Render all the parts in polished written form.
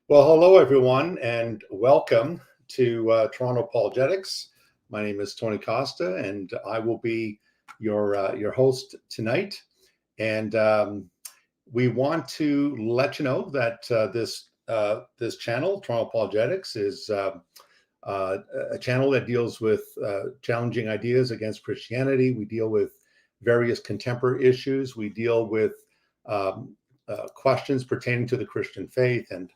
Well, hello everyone, and welcome to Toronto Apologetics. My name is Tony Costa, and I will be your host tonight. And we want to let you know that this channel, Toronto Apologetics, is a channel that deals with challenging ideas against Christianity. We deal with various contemporary issues. We deal with questions pertaining to the Christian faith, and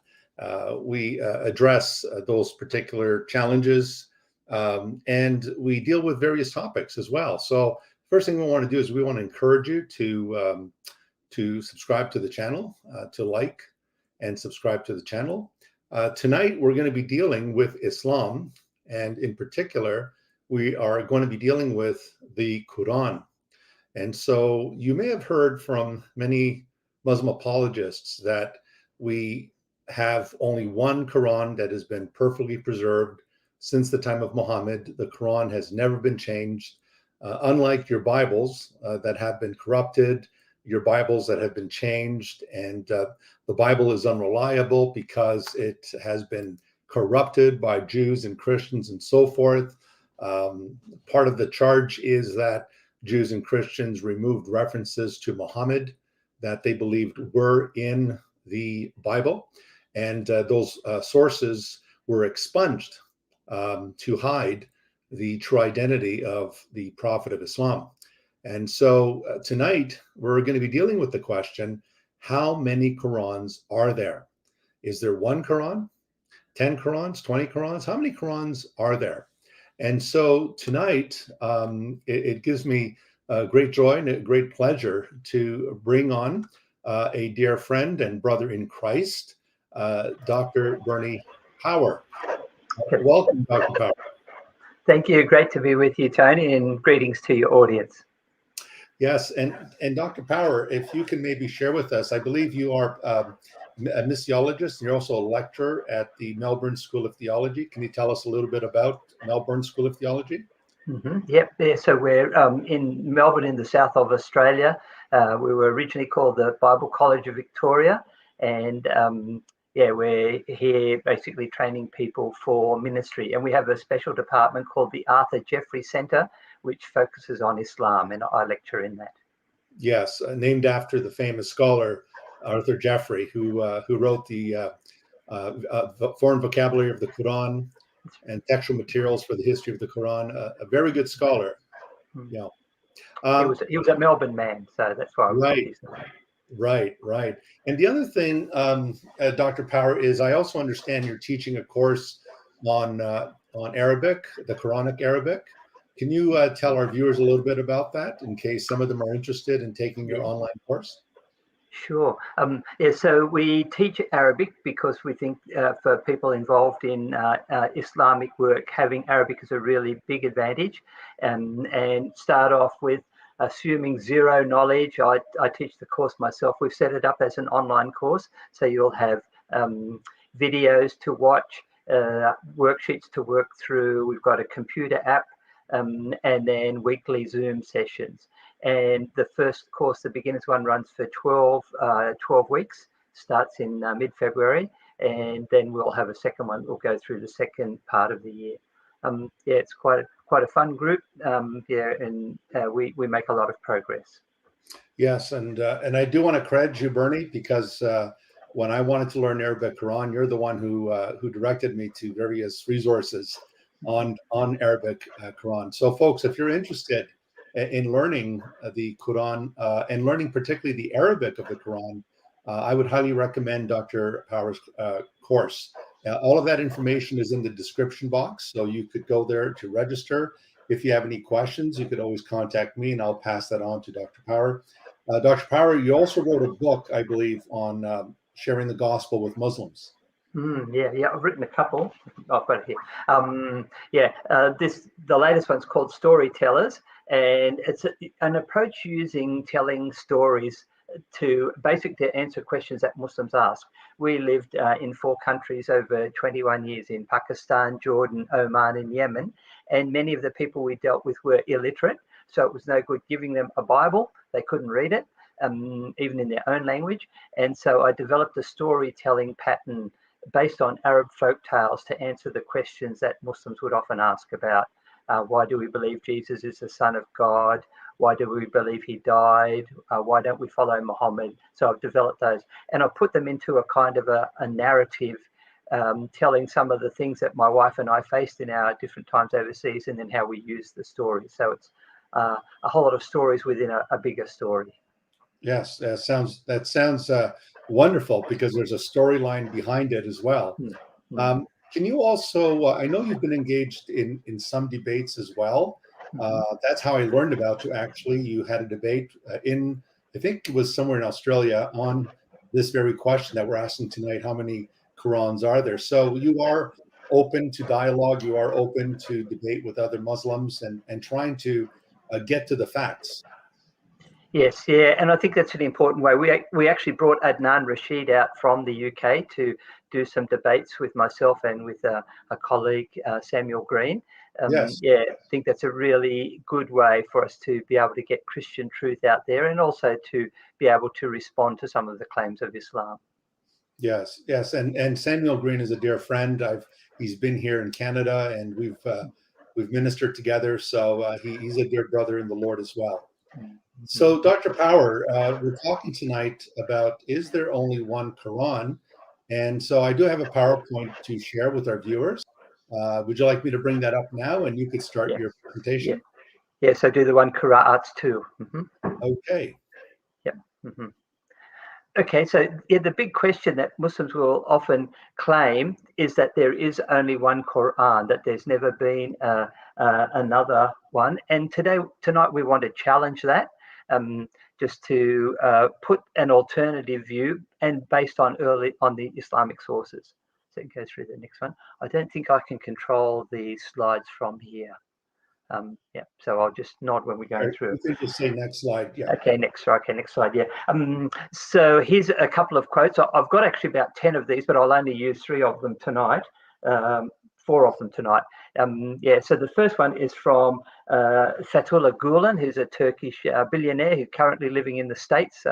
we address those particular challenges, and we deal with various topics as well. So first thing we want to do is we want to encourage you to subscribe to the channel, to like and subscribe to the channel. Tonight, we're going to be dealing with Islam, and in particular, we are going to be dealing with the Qur'an. And so you may have heard from many Muslim apologists that we have only one Quran that has been perfectly preserved since the time of Muhammad. The Quran has never been changed. Unlike your Bibles that have been corrupted, your Bibles that have been changed, and the Bible is unreliable because it has been corrupted by Jews and Christians and so forth. Part of the charge is that Jews and Christians removed references to Muhammad that they believed were in the Bible, and those sources were expunged to hide the true identity of the Prophet of Islam. And so tonight we're going to be dealing with the question, how many Qurans are there? Is there one Quran, 10 Qurans, 20 Qurans? How many Qurans are there? And so tonight it gives me great joy and a great pleasure to bring on a dear friend and brother in Christ, Dr. Bernie Power. Welcome, Dr. Power. Thank you. Great to be with you, Tony, and greetings to your audience. Yes, and Dr. Power, if you can maybe share with us, I believe you are a missiologist, and you're also a lecturer at the Melbourne School of Theology. Can you tell us a little bit about Melbourne School of Theology? Yep. Yeah, so we're in Melbourne in the south of Australia. We were originally called the Bible College of Victoria, and we're here basically training people for ministry. And we have a special department called the Arthur Jeffrey Centre, which focuses on Islam, and I lecture in that. Yes, named after the famous scholar Arthur Jeffrey, who wrote the foreign vocabulary of the Qur'an and textual materials for the history of the Quran. A very good scholar. Yeah, he was a Melbourne man, so that's why. Right. And the other thing, Dr. Power, is I also understand you're teaching a course on Arabic, the Quranic Arabic. Can you tell our viewers a little bit about that, in case some of them are interested in taking your online course? Sure. So we teach Arabic because we think for people involved in Islamic work, having Arabic is a really big advantage. And start off with assuming zero knowledge. I teach the course myself. We've set it up as an online course, so you'll have videos to watch, worksheets to work through. We've got a computer app, and then weekly Zoom sessions. And the first course, the beginners one, runs for 12 weeks, starts in mid-February, and then we'll have a second one. We'll go through the second part of the year. It's quite a fun group, and we make a lot of progress. Yes, and I do want to credit you, Bernie, because when I wanted to learn Arabic Quran, you're the one who directed me to various resources on Arabic Quran. So, folks, if you're interested in learning the Quran and learning particularly the Arabic of the Quran, I would highly recommend Dr. Power's course. All of that information is in the description box, so you could go there to register. If you have any questions, you could always contact me, and I'll pass that on to Dr. Power. Dr. Power, you also wrote a book, I believe, on sharing the gospel with Muslims. Yeah, I've written a couple. I've got it here. The latest one's called Storytellers, and it's an approach using telling stories to basically answer questions that Muslims ask. We lived in 4 countries over 21 years, in Pakistan, Jordan, Oman, and Yemen, and many of the people we dealt with were illiterate, so it was no good giving them a Bible. They couldn't read it, even in their own language. And so I developed a storytelling pattern based on Arab folk tales to answer the questions that Muslims would often ask about why do we believe Jesus is the Son of God? Why do we believe he died? Why don't we follow Muhammad? So I've developed those, and I've put them into a kind of a narrative, telling some of the things that my wife and I faced in our different times overseas, and then how we use the story. So it's a whole lot of stories within a bigger story. Yes, that sounds wonderful, because there's a storyline behind it as well. Can you also? I know you've been engaged in some debates as well. That's how I learned about you. Actually, you had a debate in, I think it was somewhere in Australia, on this very question that we're asking tonight: how many Qurans are there? So you are open to dialogue. You are open to debate with other Muslims and trying to get to the facts. Yes, yeah, and I think that's an important way. We actually brought Adnan Rashid out from the UK to do some debates with myself and with a colleague, Samuel Green. Yes. Yeah, I think that's a really good way for us to be able to get Christian truth out there, and also to be able to respond to some of the claims of Islam. Yes, yes, and Samuel Green is a dear friend. He's been here in Canada, and we've ministered together. So he's a dear brother in the Lord as well. So, Dr. Power, we're talking tonight about, is there only one Quran? And so I do have a PowerPoint to share with our viewers. Would you like me to bring that up now, and you could start Yes, your yeah, presentation? yes, I do the one Qur'ans too. Okay. Yep. Okay, so yeah, the big question that Muslims will often claim is that there is only one Quran, that there's never been another one. And tonight we want to challenge that, just to put an alternative view, and based on the Islamic sources. So go through the next one. I don't think I can control the slides from here. Yeah, so I'll just nod when we're going through. You can just say next slide. Yeah. Okay, next slide. Yeah. So here's a couple of quotes. I've got actually about 10 of these, but I'll only use 3 of them tonight. 4 of them tonight. Yeah. So the first one is from Fethullah Gulen, who's a Turkish billionaire who's currently living in the States.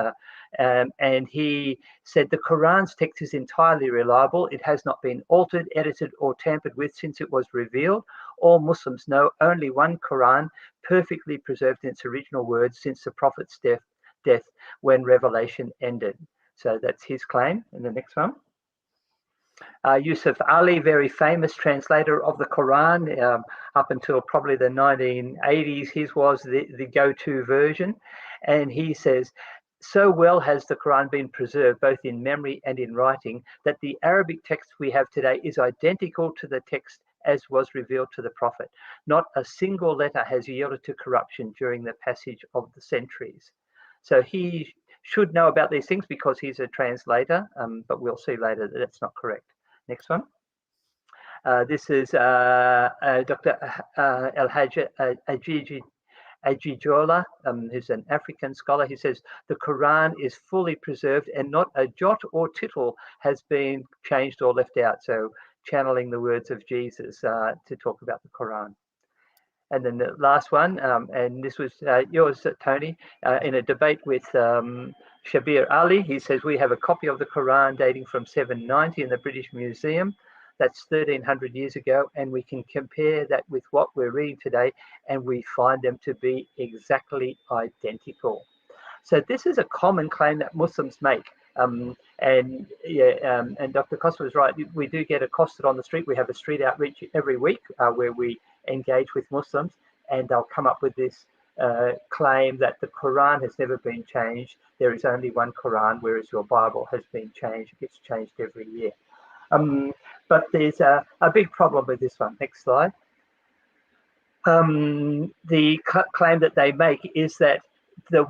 And he said the Quran's text is entirely reliable. It has not been altered, edited, or tampered with since it was revealed. All Muslims know only one Quran, perfectly preserved in its original words since the Prophet's death when revelation ended. So that's his claim. And the next one. Yusuf Ali, very famous translator of the Quran, up until probably the 1980s, his was the go-to version. And he says, so well has the Quran been preserved, both in memory and in writing, that the Arabic text we have today is identical to the text as was revealed to the Prophet. Not a single letter has yielded to corruption during the passage of the centuries. So he should know about these things because he's a translator, but we'll see later that that's not correct. Next one. This is Dr. El-Hajj Ajijola, who's an African scholar. He says the Quran is fully preserved and not a jot or tittle has been changed or left out. So channeling the words of Jesus to talk about the Quran. And then the last one, and this was yours, Tony, in a debate with Shabir Ali. He says, we have a copy of the Quran dating from 790 in the British Museum. That's 1,300 years ago. And we can compare that with what we're reading today, and we find them to be exactly identical. So this is a common claim that Muslims make. And Dr. Costa was right. We do get accosted on the street. We have a street outreach every week where we engage with Muslims, and they'll come up with this claim that the Quran has never been changed. There is only one Quran, whereas your Bible has been changed. It gets changed every year. But there's a big problem with this one. Next slide. The claim that they make is that the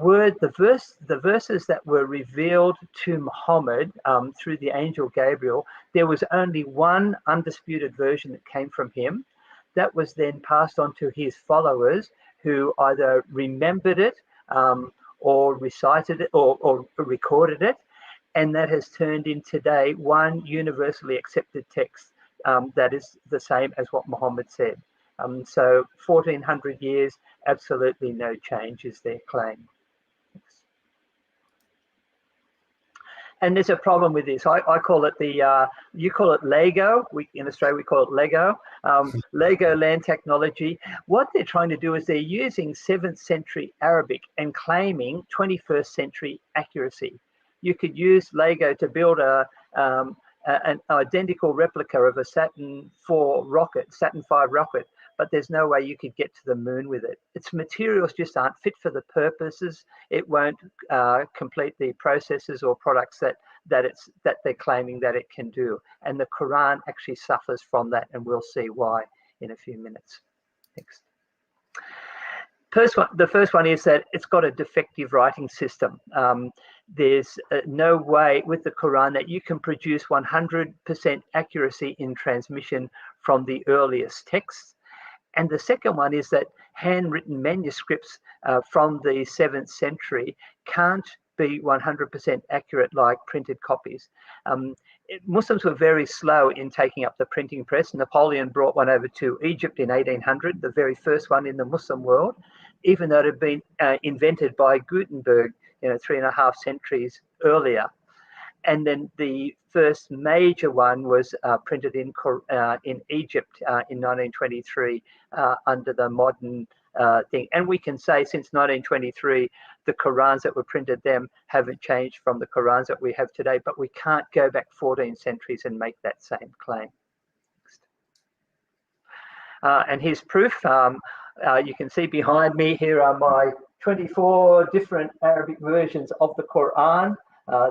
verses that were revealed to Muhammad through the angel Gabriel, there was only one undisputed version that came from him. That was then passed on to his followers, who either remembered it or recited it or recorded it. And that has turned in today one universally accepted text that is the same as what Muhammad said. So 1,400 years, absolutely no change is their claim. And there's a problem with this. I call it you call it Lego. In Australia, we call it Lego. Lego land technology. What they're trying to do is they're using 7th century Arabic and claiming 21st century accuracy. You could use Lego to build an identical replica of a Saturn V rocket, but there's no way you could get to the moon with it. Its materials just aren't fit for the purposes. It won't complete the processes or products that they're claiming that it can do. And the Quran actually suffers from that, and we'll see why in a few minutes. Next. The first one is that it's got a defective writing system. There's no way with the Quran that you can produce 100% accuracy in transmission from the earliest texts. And the second one is that handwritten manuscripts from the 7th century can't be 100% accurate like printed copies. Muslims were very slow in taking up the printing press. Napoleon brought one over to Egypt in 1800, the very first one in the Muslim world, even though it had been invented by Gutenberg, 3.5 centuries earlier. And then the first major one was printed in Egypt in 1923 under the modern thing. And we can say since 1923, the Qurans that were printed then haven't changed from the Qurans that we have today, but we can't go back 14 centuries and make that same claim. And here's proof. You can see behind me here are my 24 different Arabic versions of the Quran.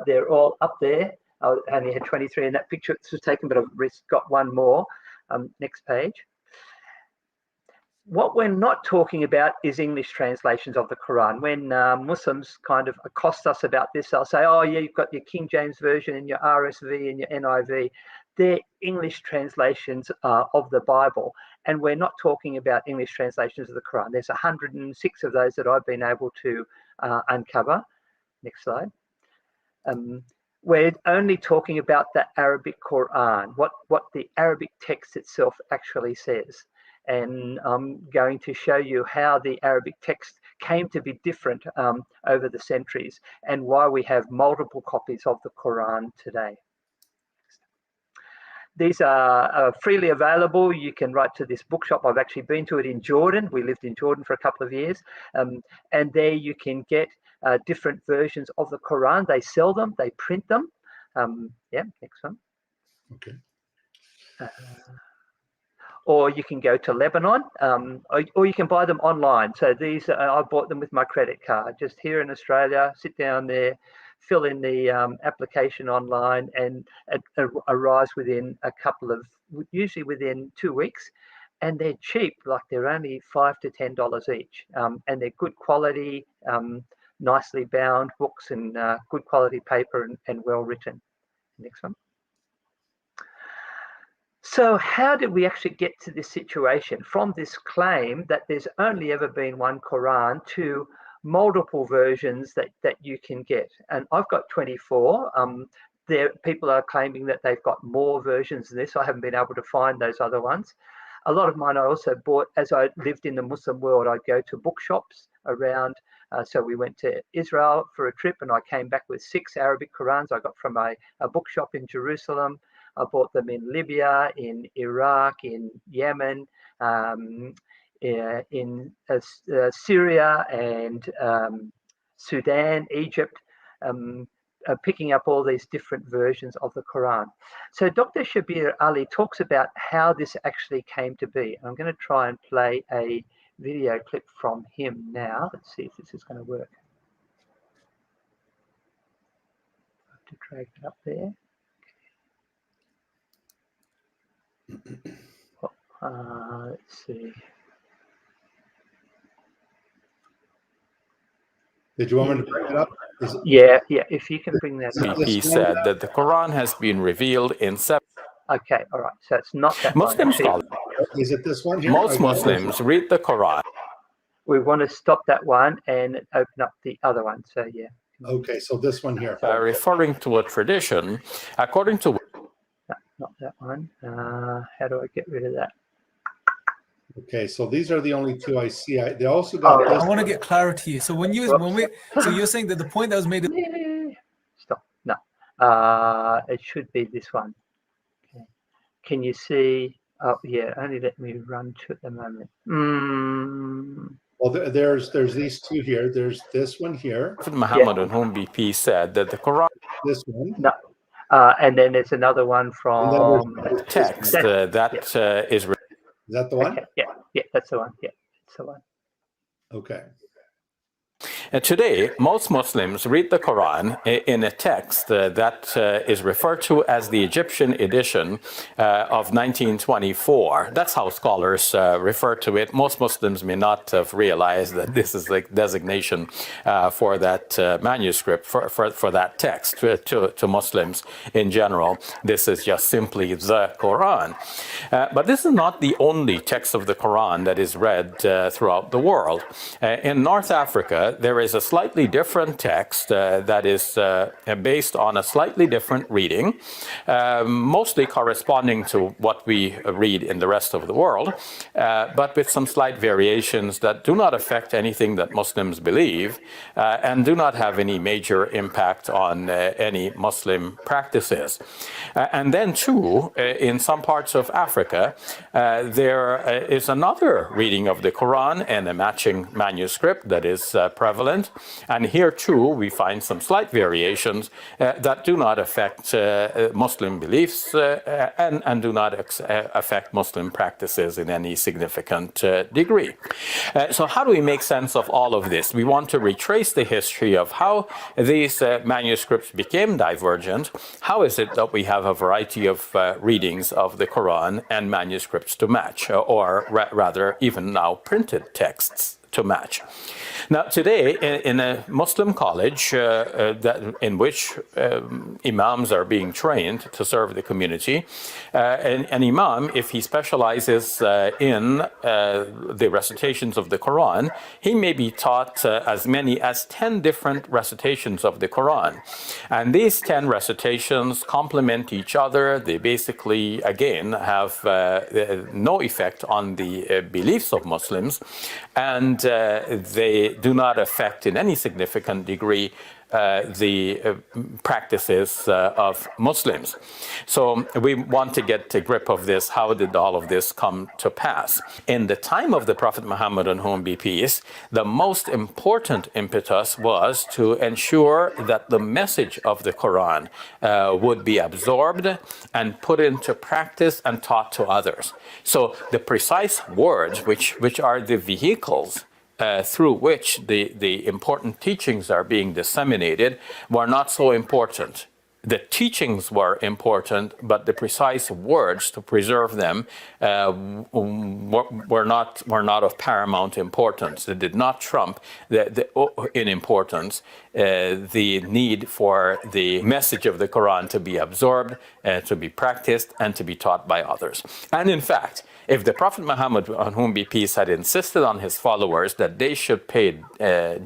They're all up there. I only had 23 in that picture. It was taken, but I've got one more. Next page. What we're not talking about is English translations of the Quran. When Muslims kind of accost us about this, they'll say, oh, yeah, you've got your King James Version and your RSV and your NIV. They're English translations of the Bible. And we're not talking about English translations of the Quran. There's 106 of those that I've been able to uncover. Next slide. We're only talking about the Arabic Quran, what the Arabic text itself actually says. And I'm going to show you how the Arabic text came to be different over the centuries and why we have multiple copies of the Quran today. These are freely available. You can write to this bookshop. I've actually been to it in Jordan. We lived in Jordan for a couple of years. And there you can get different versions of the Quran. They sell them, they print them. Yeah, next one. Okay. Or you can go to Lebanon, or you can buy them online. So these, I bought them with my credit card. Just here in Australia, sit down there, fill in the application online, and it arrives within usually within 2 weeks. And they're cheap, like they're only $5 to $10 each. And they're good quality, nicely bound books and good quality paper and well written. Next one. So how did we actually get to this situation from this claim that there's only ever been one Quran to multiple versions that you can get? And I've got 24. People are claiming that they've got more versions than this. I haven't been able to find those other ones. A lot of mine I also bought as I lived in the Muslim world. I'd go to bookshops around. So we went to Israel for a trip and I came back with 6 Arabic Qurans I got from a bookshop in Jerusalem. I bought them in Libya, in Iraq, in Yemen, in Syria and Sudan, Egypt, picking up all these different versions of the Quran. So Dr. Shabir Ali talks about how this actually came to be. I'm going to try and play a video clip from him now. Let's see if this is going to work. I have to drag it up there. Let's see. Did you want me to bring it up? Yeah, if you can bring that up. He said that the Quran has been revealed in 7. Okay, all right. So it's not that Muslim one. scholars. Is it this one here? Most Muslims read the Quran. We want to stop that one and open up the other one. So yeah. Okay, so this one here. Referring to a tradition, according to... No, not that one. How do I get rid of that? Okay, so these are the only 2 I see. They also got this. I want to get clarity. So so you're saying that the point that was made... Stop. No. It should be this one. Okay. Can you see? Oh, yeah, only let me run to at the moment. Well, there's these two here. There's this one here. Prophet Muhammad, on whom be peace, said that the Quran This one. No. And then there's another one And then from there's this text one. is. Is that the one? Okay, yeah, that's the one. Yeah, that's the one. Okay. Today, most Muslims read the Quran in a text that is referred to as the Egyptian edition of 1924. That's how scholars refer to it. Most Muslims may not have realized that this is the designation for that manuscript, for that text to Muslims in general. This is just simply the Quran. But this is not the only text of the Quran that is read throughout the world. In North Africa, there is a slightly different text that is based on a slightly different reading, mostly corresponding to what we read in the rest of the world, but with some slight variations that do not affect anything that Muslims believe and do not have any major impact on any Muslim practices. And then, too, in some parts of Africa, there is another reading of the Quran and a matching manuscript that is prevalent. And here, too, we find some slight variations that do not affect Muslim beliefs and do not affect Muslim practices in any significant degree. So how do we make sense of all of this? We want to retrace the history of how these manuscripts became divergent. How is it that we have a variety of readings of the Quran and manuscripts to match, or rather even now printed texts to match? Now, today, in a Muslim college in which imams are being trained to serve the community, an imam, if he specializes in the recitations of the Quran, he may be taught as many as 10 different recitations of the Quran. And these 10 recitations complement each other. They basically, again, have no effect on the beliefs of Muslims, and they do not affect in any significant degree the practices of Muslims. So we want to get a grip of this. How did all of this come to pass? In the time of the Prophet Muhammad, on whom be peace, the most important impetus was to ensure that the message of the Quran would be absorbed and put into practice and taught to others. So the precise words which are the vehicles through which the important teachings are being disseminated were not so important. The teachings were important, but the precise words to preserve them were not of paramount importance. They did not trump in importance the need for the message of the Quran to be absorbed, to be practiced, and to be taught by others. And in fact, if the Prophet Muhammad, on whom be peace, had insisted on his followers that they should pay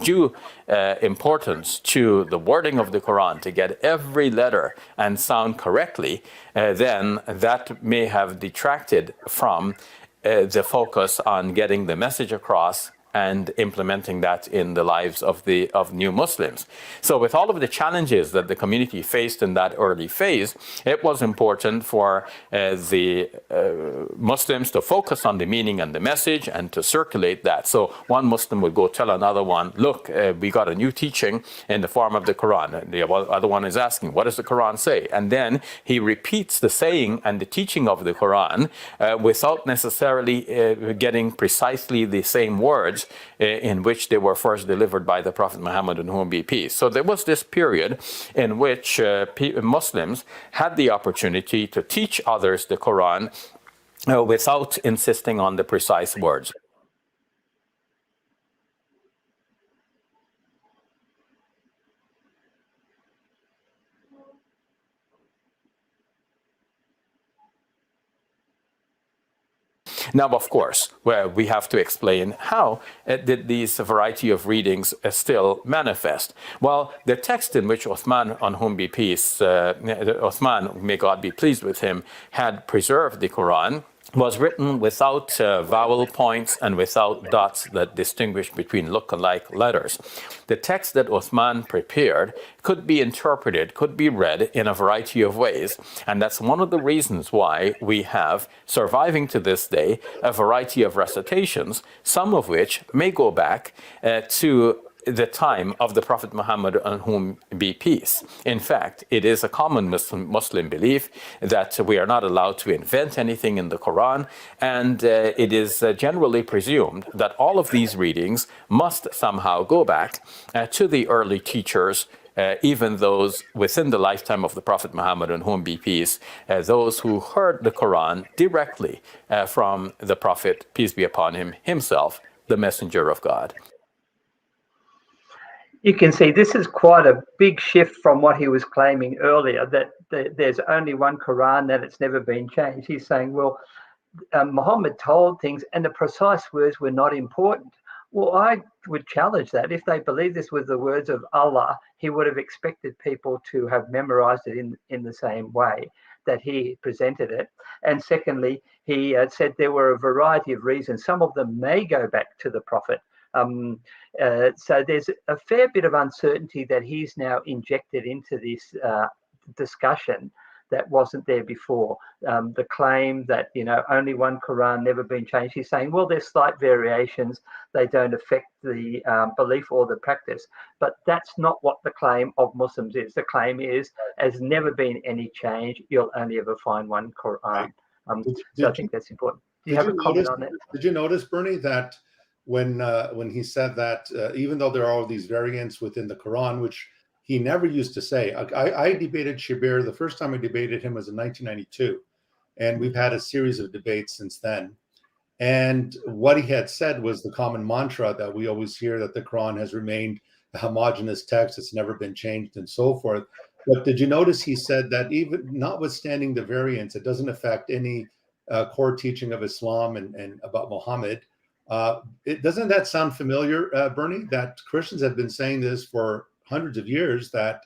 due importance to the wording of the Quran to get every letter and sound correctly, then that may have detracted from the focus on getting the message across and implementing that in the lives of new Muslims. So with all of the challenges that the community faced in that early phase, it was important for the Muslims to focus on the meaning and the message and to circulate that. So one Muslim would go tell another one, look, we got a new teaching in the form of the Quran. And the other one is asking, what does the Quran say? And then he repeats the saying and the teaching of the Quran without necessarily getting precisely the same words in which they were first delivered by the Prophet Muhammad, on whom be peace. So there was this period in which Muslims had the opportunity to teach others the Quran without insisting on the precise words. Now, of course, we have to explain how did these variety of readings still manifest. Well, the text in which Uthman, on whom be peace, Uthman, may God be pleased with him, had preserved the Quran was written without vowel points and without dots that distinguish between look-alike letters. The text that Uthman prepared could be interpreted, could be read in a variety of ways. And that's one of the reasons why we have, surviving to this day, a variety of recitations, some of which may go back to the time of the Prophet Muhammad, on whom be peace. In fact, it is a common Muslim belief that we are not allowed to invent anything in the Quran, and it is generally presumed that all of these readings must somehow go back to the early teachers, even those within the lifetime of the Prophet Muhammad, on whom be peace, those who heard the Quran directly from the Prophet, peace be upon him, himself, the messenger of God. You can see this is quite a big shift from what he was claiming earlier, that there's only one Quran, that it's never been changed. He's saying, well, Muhammad told things and the precise words were not important. Well, I would challenge that. If they believed this was the words of Allah, he would have expected people to have memorized it in the same way that he presented it. And secondly, he said there were a variety of reasons. Some of them may go back to the Prophet. So there's a fair bit of uncertainty that he's now injected into this discussion that wasn't there before. The claim that, only one Quran, never been changed. He's saying, well, there's slight variations. They don't affect the belief or the practice. But that's not what the claim of Muslims is. The claim is, there's never been any change. You'll only ever find one Quran. So I think that's important. Do you have a comment on that? Did you notice, Bernie, that when he said that even though there are all these variants within the Quran, which he never used to say. I debated Shabir. The first time I debated him was in 1992, and we've had a series of debates since then. And what he had said was the common mantra that we always hear, that the Quran has remained a homogeneous text, it's never been changed, and so forth. But did you notice he said that even notwithstanding the variants, it doesn't affect any core teaching of Islam and about Muhammad. Doesn't that sound familiar, Bernie? That Christians have been saying this for hundreds of years, that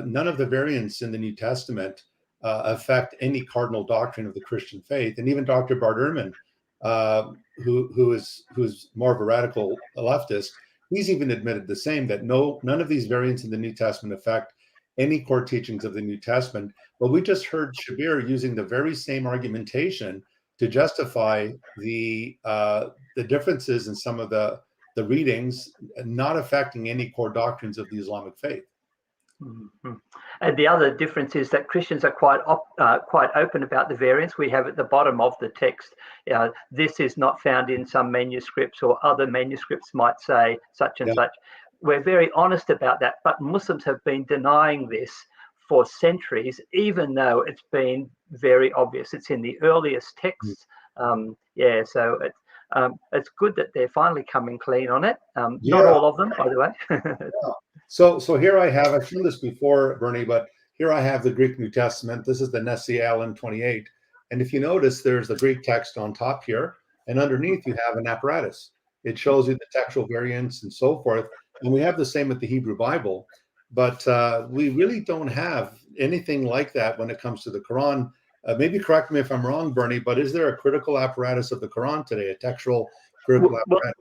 none of the variants in the New Testament affect any cardinal doctrine of the Christian faith. And even Dr. Bart Ehrman, who's more of a radical leftist, he's even admitted the same, that none of these variants in the New Testament affect any core teachings of the New Testament. But we just heard Shabir using the very same argumentation to justify the differences in some of the readings not affecting any core doctrines of the Islamic faith. Mm-hmm. And the other difference is that Christians are quite open about the variants. We have at the bottom of the text, this is not found in some manuscripts, or other manuscripts might say such and such. We're very honest about that, but Muslims have been denying this for centuries, even though it's been very obvious. It's in the earliest texts. So it's good that they're finally coming clean on it. Not all of them, by the way. So here I have, I've shown this before, Bernie, but here I have the Greek New Testament. This is the Nessie Allen 28. And if you notice, there's the Greek text on top here, and underneath you have an apparatus. It shows you the textual variants and so forth. And we have the same with the Hebrew Bible, but we really don't have anything like that when it comes to the Quran. Maybe correct me if I'm wrong, Bernie, but is there a critical apparatus of the Quran today, a textual critical apparatus?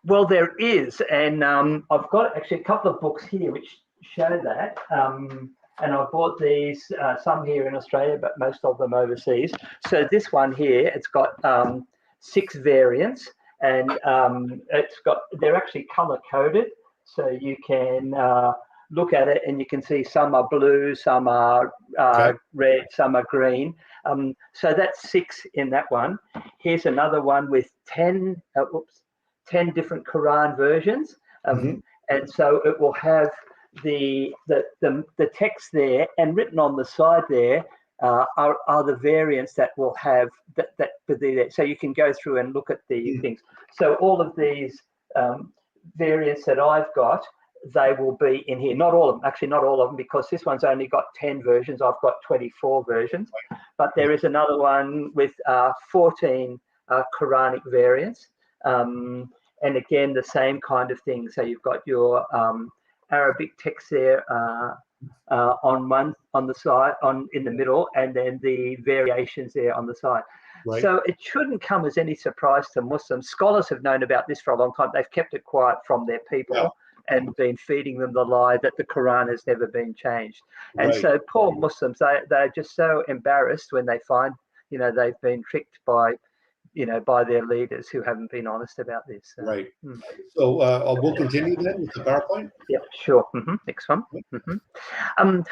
Well, there is, and I've got actually a couple of books here which show that, and I bought these, some here in Australia, but most of them overseas. So this one here, it's got 6 variants, and they're actually color coded, so you can look at it and you can see some are blue, some are red, some are green. So that's 6 in that one. Here's another one with 10 different Quran versions, and so it will have the text there, and written on the side there are the variants that will have that there. So you can go through and look at the things. So all of these variants that I've got, they will be in here. Not all of them, actually not all of them, because this one's only got 10 versions. I've got 24 versions, but there is another one with 14 Quranic variants. And again, the same kind of thing. So you've got your Arabic text there on the side, in the middle, and then the variations there on the side. Right. So it shouldn't come as any surprise to Muslims. Scholars have known about this for a long time. They've kept it quiet from their people and been feeding them the lie that the Quran has never been changed. And so poor Muslims, they're just so embarrassed when they find, they've been tricked by their leaders who haven't been honest about this. Right. So we'll continue then with the PowerPoint. Yeah, sure. Next one.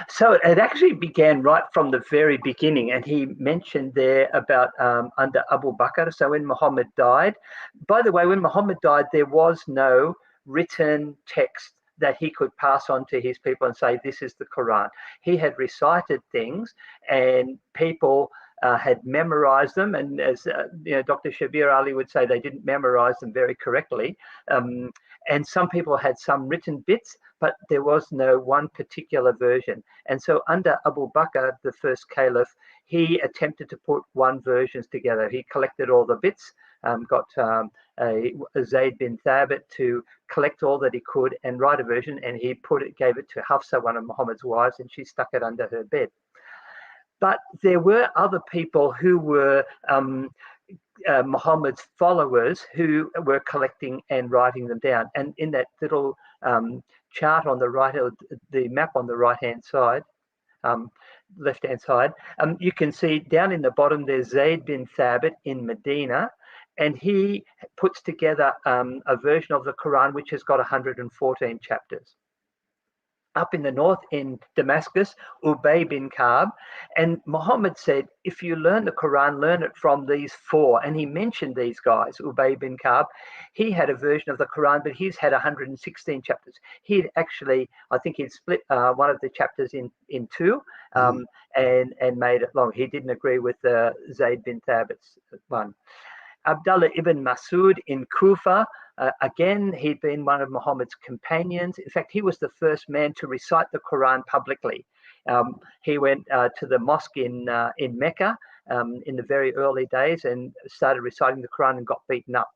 So it actually began right from the very beginning, and he mentioned there about under Abu Bakr. So when Muhammad died, by the way, when Muhammad died, there was no written text that he could pass on to his people and say, this is the Quran. He had recited things, and people had memorized them, and as Dr. Shabir Ali would say, they didn't memorize them very correctly. And some people had some written bits, but there was no one particular version. And so under Abu Bakr, the first caliph, he attempted to put one versions together. He collected all the bits, got a Zayd bin Thabit to collect all that he could and write a version, and he gave it to Hafsa, one of Muhammad's wives, and she stuck it under her bed. But there were other people who were Muhammad's followers who were collecting and writing them down. And in that little chart on the right, or the map on the right-hand side, left-hand side, you can see down in the bottom there's Zayd bin Thabit in Medina, and he puts together a version of the Quran which has got 114 chapters. Up in the north in Damascus, Ubay bin Ka'b, and Muhammad said, if you learn the Quran, learn it from these four. And he mentioned these guys, Ubay bin Ka'b. He had a version of the Quran, but he's had 116 chapters. He'd actually, I think he'd split one of the chapters in two and made it long. He didn't agree with Zayd bin Thabit's one. Abdullah ibn Masud in Kufa, again, he'd been one of Muhammad's companions. In fact, he was the first man to recite the Quran publicly. He went to the mosque in Mecca in the very early days and started reciting the Quran and got beaten up.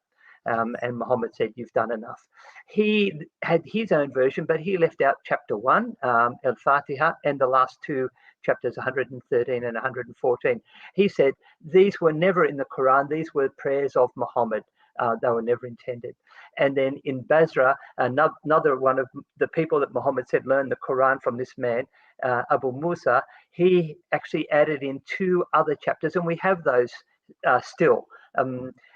And Muhammad said, you've done enough. He had his own version, but he left out chapter 1, Al-Fatiha, and the last two chapters, 113 and 114. He said, these were never in the Quran. These were prayers of Muhammad. They were never intended. And then in Basra, another one of the people that Muhammad said learned the Quran from this man, Abu Musa, he actually added in 2 other chapters, and we have those still.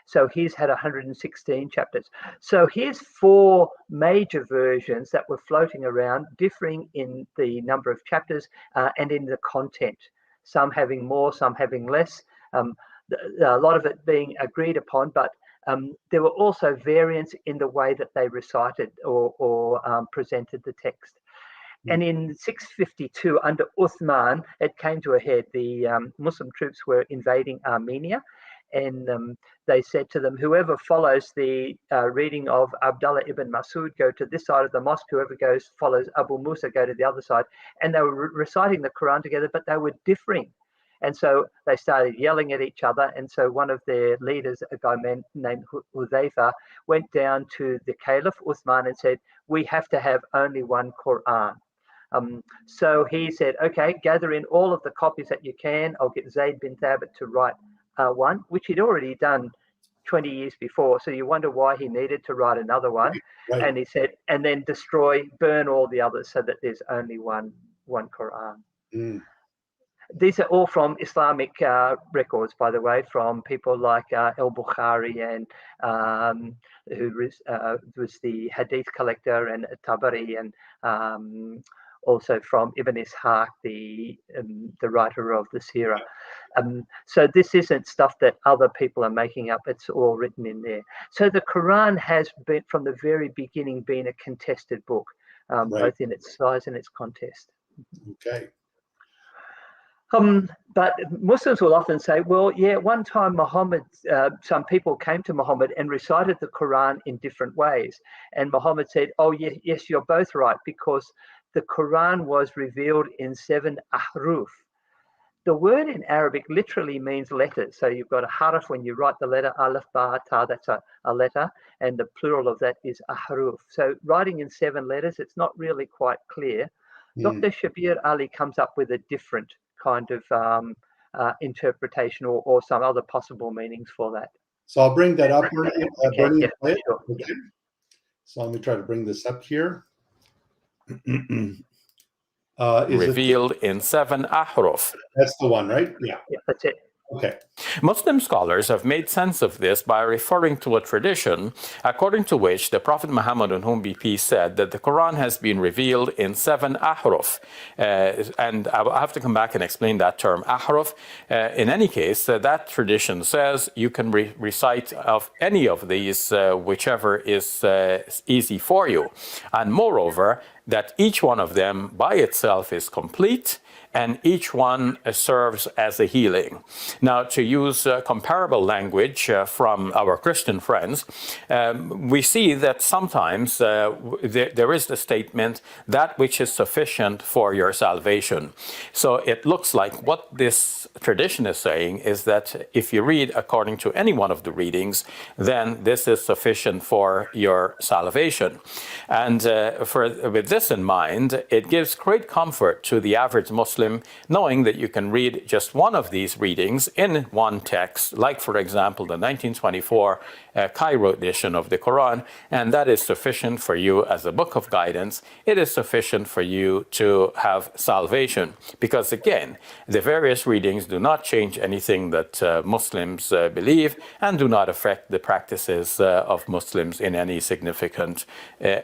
So he's had 116 chapters. So here's 4 major versions that were floating around, differing in the number of chapters and in the content. Some having more, some having less. A lot of it being agreed upon, but there were also variants in the way that they recited or presented the text. And in 652, under Uthman, it came to a head. The Muslim troops were invading Armenia, and they said to them, whoever follows the reading of Abdullah ibn Masud, go to this side of the mosque. Whoever follows Abu Musa, go to the other side. And they were reciting the Quran together, but they were differing. And so they started yelling at each other. And so one of their leaders, a guy named Hudhayfa, went down to the Caliph Uthman and said, we have to have only one Quran. So he said, okay, gather in all of the copies that you can. I'll get Zayd bin Thabit to write one, which he'd already done 20 years before. So you wonder why he needed to write another one. Right. And he said, and then burn all the others so that there's only one Quran. These are all from Islamic records, by the way, from people like al-Bukhari and who was the hadith collector, and Tabari, and also from Ibn Ishaq, the writer of the Sirah. So this isn't stuff that other people are making up. It's all written in there. So the Quran has been, from the very beginning, been a contested book, both in its size and its context. Okay. But Muslims will often say, well, yeah, one time Muhammad, some people came to Muhammad and recited the Quran in different ways. And Muhammad said, oh, yes, you're both right, because the Quran was revealed in 7 ahruf. The word in Arabic literally means letters. So you've got a harf when you write the letter, alif, ba, ta, that's a letter. And the plural of that is ahruf. So writing in 7 letters, it's not really quite clear. Dr. Shabir Ali comes up with a different kind of interpretation or some other possible meanings for that. So I'll bring that up. Bernie, yeah, play it. sure. Okay. So let me try to bring this up here. Revealed in 7 ahruf. That's the one, right? Yeah. Yeah, that's it. Okay. Muslim scholars have made sense of this by referring to a tradition according to which the Prophet Muhammad, on whom be peace, said that the Quran has been revealed in 7 ahruf. And I have to come back and explain that term, ahruf. In any case, that tradition says you can recite of any of these, whichever is easy for you. And moreover, that each one of them by itself is complete, and each one serves as a healing. Now, to use comparable language from our Christian friends, we see that sometimes there is the statement, that which is sufficient for your salvation. So it looks like what this tradition is saying is that if you read according to any one of the readings, then this is sufficient for your salvation. And with this in mind, it gives great comfort to the average Muslim knowing that you can read just one of these readings in one text, like, for example, the 1924 Cairo edition of the Quran, and that is sufficient for you as a book of guidance. It is sufficient for you to have salvation, because, again, the various readings do not change anything that Muslims believe and do not affect the practices of Muslims in any significant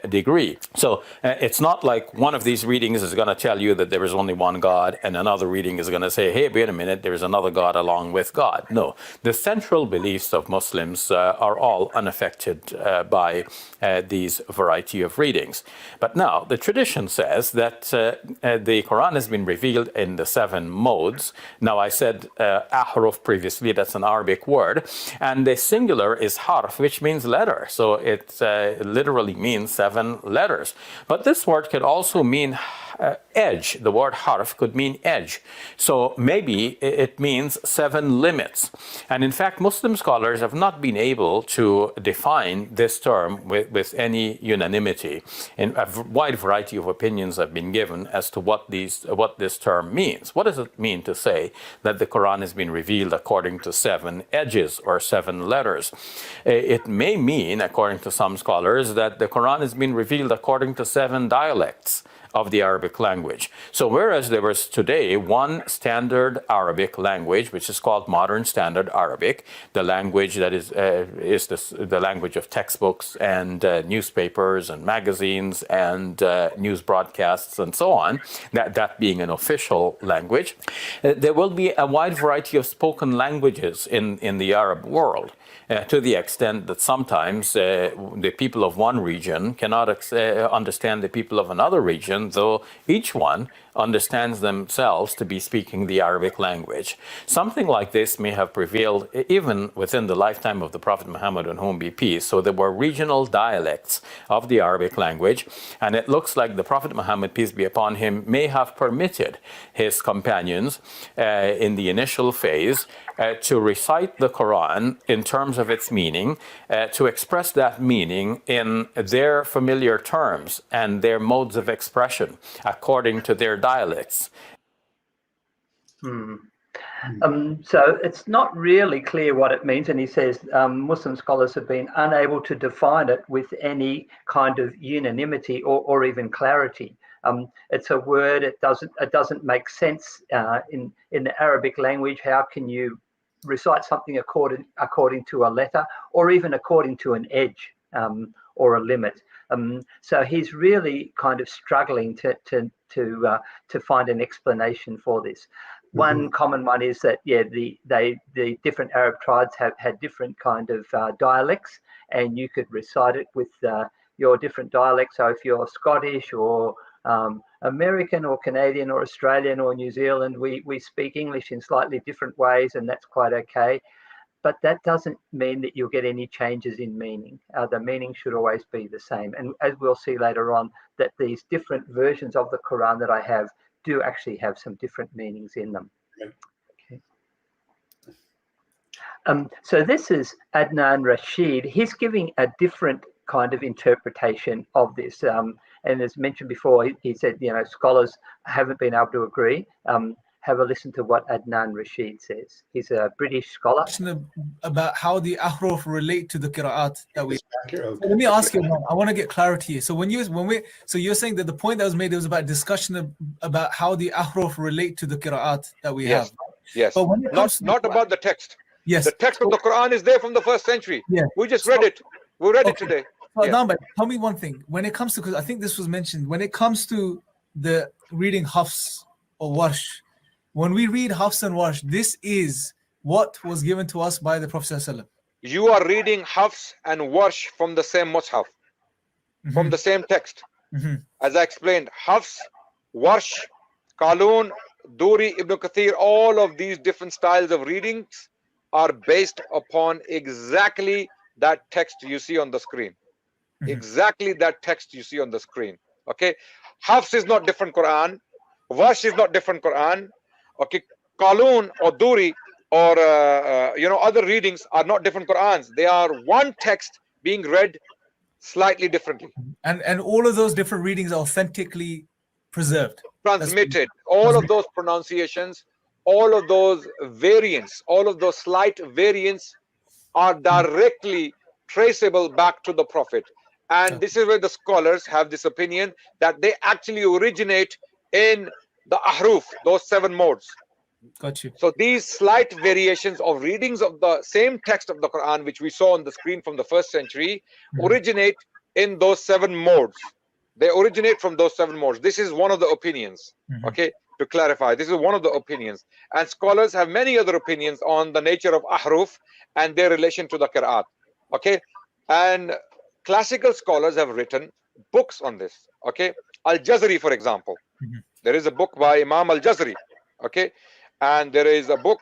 degree. So it's not like one of these readings is going to tell you that there is only one God, and another reading is going to say, hey, wait a minute, there is another God along with God. No, the central beliefs of Muslims are all unaffected by these variety of readings. But now, the tradition says that the Quran has been revealed in the 7 modes. Now, I said ahruf previously, that's an Arabic word, and the singular is harf, which means letter. So it literally means 7 letters. But this word could also mean edge. The word harf could mean edge. So maybe it means 7 limits. And in fact, Muslim scholars have not been able to define this term with any unanimity. And a wide variety of opinions have been given as to what this term means. What does it mean to say that the Quran has been revealed according to 7 edges or 7 letters? It may mean, according to some scholars, that the Quran has been revealed according to 7 dialects of the Arabic language. So whereas there was today one standard Arabic language, which is called Modern Standard Arabic, the language that is the language of textbooks and newspapers and magazines and news broadcasts and so on, that being an official language, there will be a wide variety of spoken languages in the Arab world. To the extent that sometimes the people of one region cannot understand the people of another region, though each one understands themselves to be speaking the Arabic language. Something like this may have prevailed even within the lifetime of the Prophet Muhammad, on whom be peace. So there were regional dialects of the Arabic language, and it looks like the Prophet Muhammad, peace be upon him, may have permitted his companions in the initial phase to recite the Quran in terms of its meaning, to express that meaning in their familiar terms and their modes of expression according to their dialects. So it's not really clear what it means, and he says Muslim scholars have been unable to define it with any kind of unanimity or even clarity. It's a word, it doesn't make sense in the Arabic language. How can you recite something according to a letter or even according to an edge or a limit? So he's really kind of struggling to find an explanation for this. One common one is that the different Arab tribes have had different kind of dialects, and you could recite it with your different dialects. So if you're Scottish or American or Canadian or Australian or New Zealand, we speak English in slightly different ways, and that's quite okay. But that doesn't mean that you'll get any changes in meaning. The meaning should always be the same. And as we'll see later on, that these different versions of the Quran that I have do actually have some different meanings in them. Okay. So this is Adnan Rashid. He's giving a different kind of interpretation of this. And as mentioned before, he said, scholars haven't been able to agree. have a listen to what Adnan Rashid says. He's a British scholar. About how the ahruf relate to the qira'at that we. Okay. So let me ask you, I want to get clarity here. So so you're saying that the point that was made, it was about discussion about how the ahruf relate to the qira'at that we have. Yes. But when it comes not about the text. Yes. The text of the Quran is there from the 1st century. Yeah. We just read it. We read it today. But now, but tell me one thing. When it comes to, because I think this was mentioned, when it comes to the reading Hafs or Warsh, when we read Hafs and Warsh, this is what was given to us by the Prophet ﷺ. You are reading Hafs and Warsh from the same mushaf, from the same text. As I explained, Hafs, Warsh, Qalun, Duri, Ibn Kathir, all of these different styles of readings are based upon exactly that text you see on the screen. Exactly that text you see on the screen. Okay, Hafs is not different Quran, Warsh is not different Quran. Okay, Qalun or Duri or other readings are not different Qurans. They are one text being read slightly differently. And all of those different readings are authentically preserved, transmitted. All of those pronunciations, all of those variants, all of those slight variants are directly traceable back to the Prophet. And this is where the scholars have this opinion that they actually originate in the ahruf, those 7 modes. Got you. So these slight variations of readings of the same text of the Quran, which we saw on the screen from the 1st century, originate in those 7 modes. They originate from those 7 modes. This is one of the opinions. Okay, to clarify, this is one of the opinions. And scholars have many other opinions on the nature of ahruf and their relation to the qira'at. Okay, and classical scholars have written books on this. Okay, Al-Jazari, for example. There is a book by Imam Al-Jazari. Okay, and there is a book,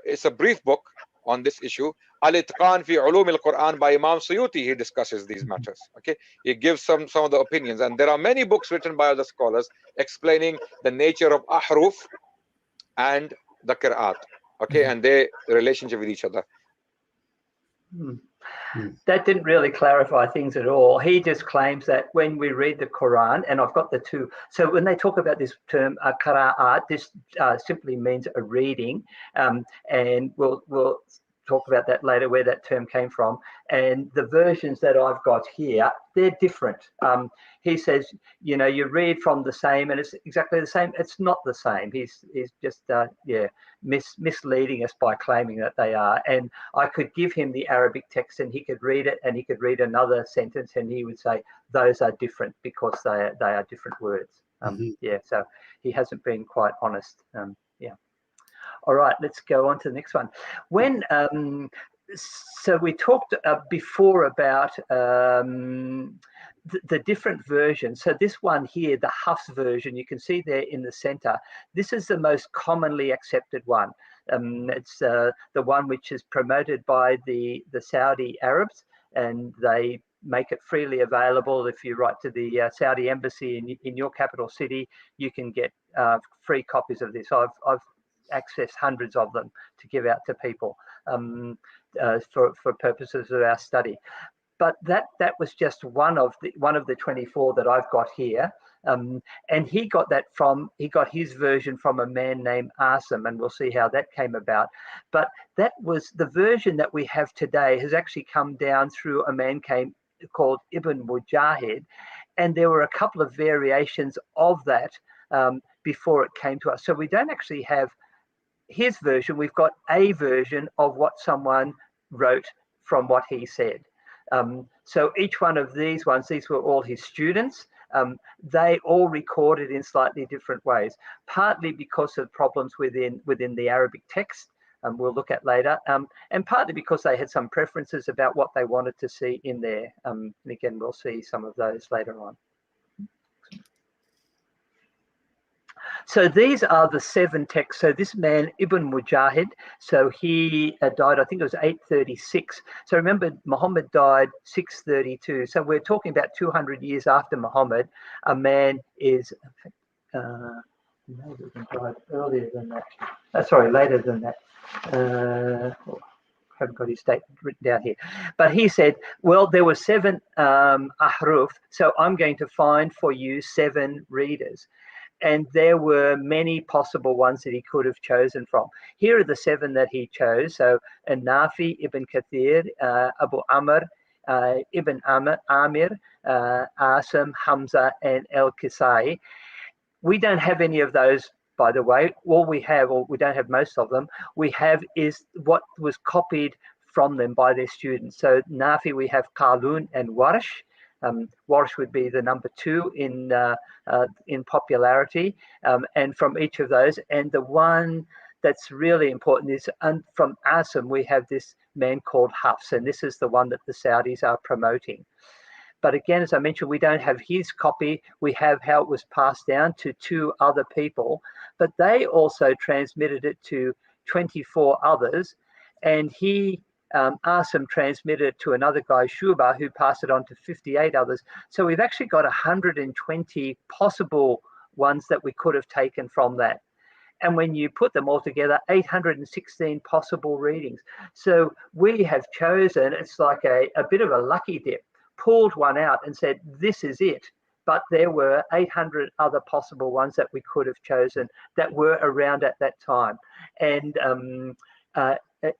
it's a brief book on this issue, Al-Itqan fi Ulum al-Quran by Imam Suyuti. He discusses these matters. Okay, he gives some of the opinions, and there are many books written by other scholars explaining the nature of ahruf and the qira'at. Okay, and their relationship with each other. That didn't really clarify things at all. He just claims that when we read the Quran, and I've got the 2. So when they talk about this term qira'at, this simply means a reading, and we'll talk about that later, where that term came from. And the versions that I've got here, they're different. He says, you read from the same and it's exactly the same. It's not the same. He's just misleading us by claiming that they are. And I could give him the Arabic text and he could read it, and he could read another sentence and he would say those are different because they are different words. So he hasn't been quite honest. All right, let's go on to the next one. When so we talked before about the different versions. So this one here, the Hafs version, you can see there in the center. This is the most commonly accepted one. It's the one which is promoted by the Saudi Arabs, and they make it freely available. If you write to the Saudi embassy in your capital city, you can get free copies of this. I've accessed hundreds of them to give out to people for purposes of our study. But that was just one of the 24 that I've got here, and he got his version from a man named Asim, and we'll see how that came about. But that was the version that we have today has actually come down through a man called Ibn Mujahid, and there were a couple of variations of that before it came to us. So we don't actually have his version. We've got a version of what someone wrote from what he said. So each one of these ones, these were all his students. They all recorded in slightly different ways, partly because of problems within the Arabic text, we'll look at later, and partly because they had some preferences about what they wanted to see in there. And again, we'll see some of those later on. So these are the 7 texts. So this man, Ibn Mujahid, so he died, I think it was 836. So remember, Muhammad died 632. So we're talking about 200 years after Muhammad. A man is, maybe he died earlier than that. Sorry, later than that. Haven't got his date written down here. But he said, well, there were 7 ahruf, so I'm going to find for you 7 readers. and there were many possible ones that he could have chosen from. Here are the 7 that he chose. So Nafi, Ibn Kathir, Abu Amr, Ibn Amir, Asim, Hamza, and El-Kisai. We don't have any of those, by the way. All we have, or we don't have most of them, we have is what was copied from them by their students. So Nafi, we have Qalun and Warsh. Warsh would be the number 2 in popularity, and from each of those. And the one that's really important is from Asim, we have this man called Hafs, and this is the one that the Saudis are promoting. But again, as I mentioned, we don't have his copy. We have how it was passed down to 2 other people, but they also transmitted it to 24 others, and Asim transmitted it to another guy, Shuba, who passed it on to 58 others. So we've actually got 120 possible ones that we could have taken from that. And when you put them all together, 816 possible readings. So we have chosen, it's like a bit of a lucky dip, pulled one out and said, this is it. But there were 800 other possible ones that we could have chosen that were around at that time. And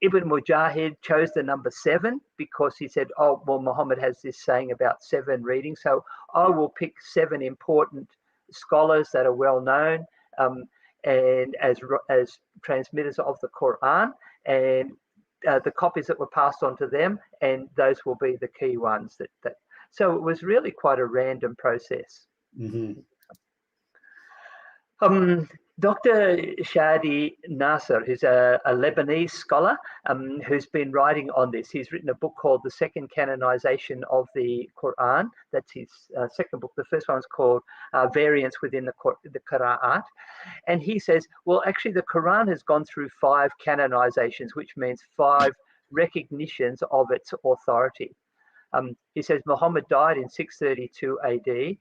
Ibn Mujahid chose the number 7 because he said, oh, well, Muhammad has this saying about 7 readings. So I will pick 7 important scholars that are well known and as transmitters of the Qur'an, and the copies that were passed on to them, and those will be the key ones. So it was really quite a random process. Mm-hmm. Dr. Shadi Nasser, who's a Lebanese scholar who's been writing on this. He's written a book called The Second Canonization of the Qur'an. That's his second book. The first one's called Variants Within the Qira'at. And he says, well, actually, the Qur'an has gone through 5 canonizations, which means 5 recognitions of its authority. He says Muhammad died in 632 AD.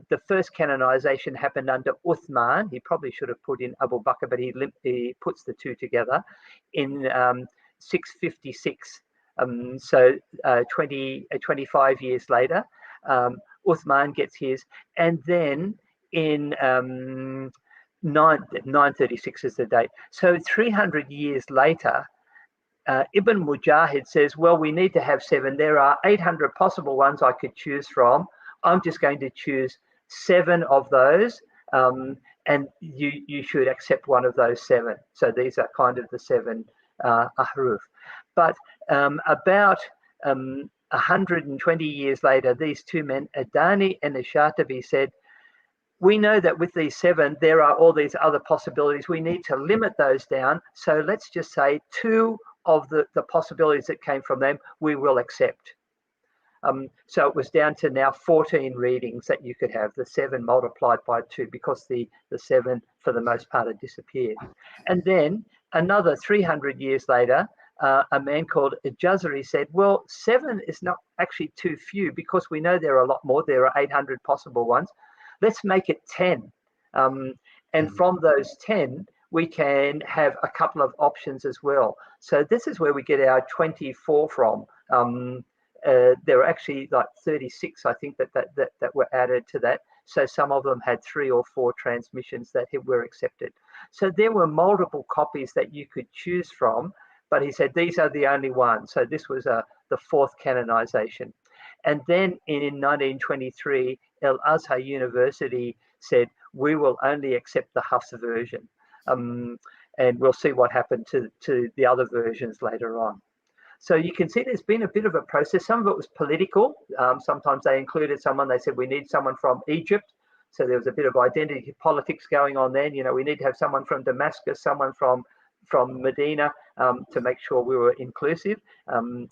The first canonization happened under Uthman. He probably should have put in Abu Bakr, but he puts the 2 together in 656. So 25 years later, Uthman gets his. And then in 936 is the date. So 300 years later, Ibn Mujahid says, well, we need to have 7. There are 800 possible ones I could choose from. I'm just going to choose 7 of those, and you should accept one of those 7. So these are kind of the 7 ahruf. But about 120 years later, these 2 men, Adani and Ashatabi, said, we know that with these 7, there are all these other possibilities. We need to limit those down. So let's just say 2 of the possibilities that came from them, we will accept. So it was down to now 14 readings that you could have, the 7 multiplied by 2, because the 7 for the most part had disappeared. And then another 300 years later, a man called Jazari said, well, 7 is not actually too few because we know there are a lot more. There are 800 possible ones. Let's make it 10. And from those 10, we can have a couple of options as well. So this is where we get our 24 from. There are actually like 36, I think, that were added to that. So some of them had 3 or 4 transmissions that were accepted. So there were multiple copies that you could choose from, but he said these are the only ones. So this was the 4th canonization. And then in 1923, Al-Azhar University said, we will only accept the Hafs version. And we'll see what happened to the other versions later on. So you can see there's been a bit of a process. Some of it was political. Sometimes they included someone, they said, we need someone from Egypt. So there was a bit of identity politics going on then. You know, we need to have someone from Damascus, someone from Medina to make sure we were inclusive. And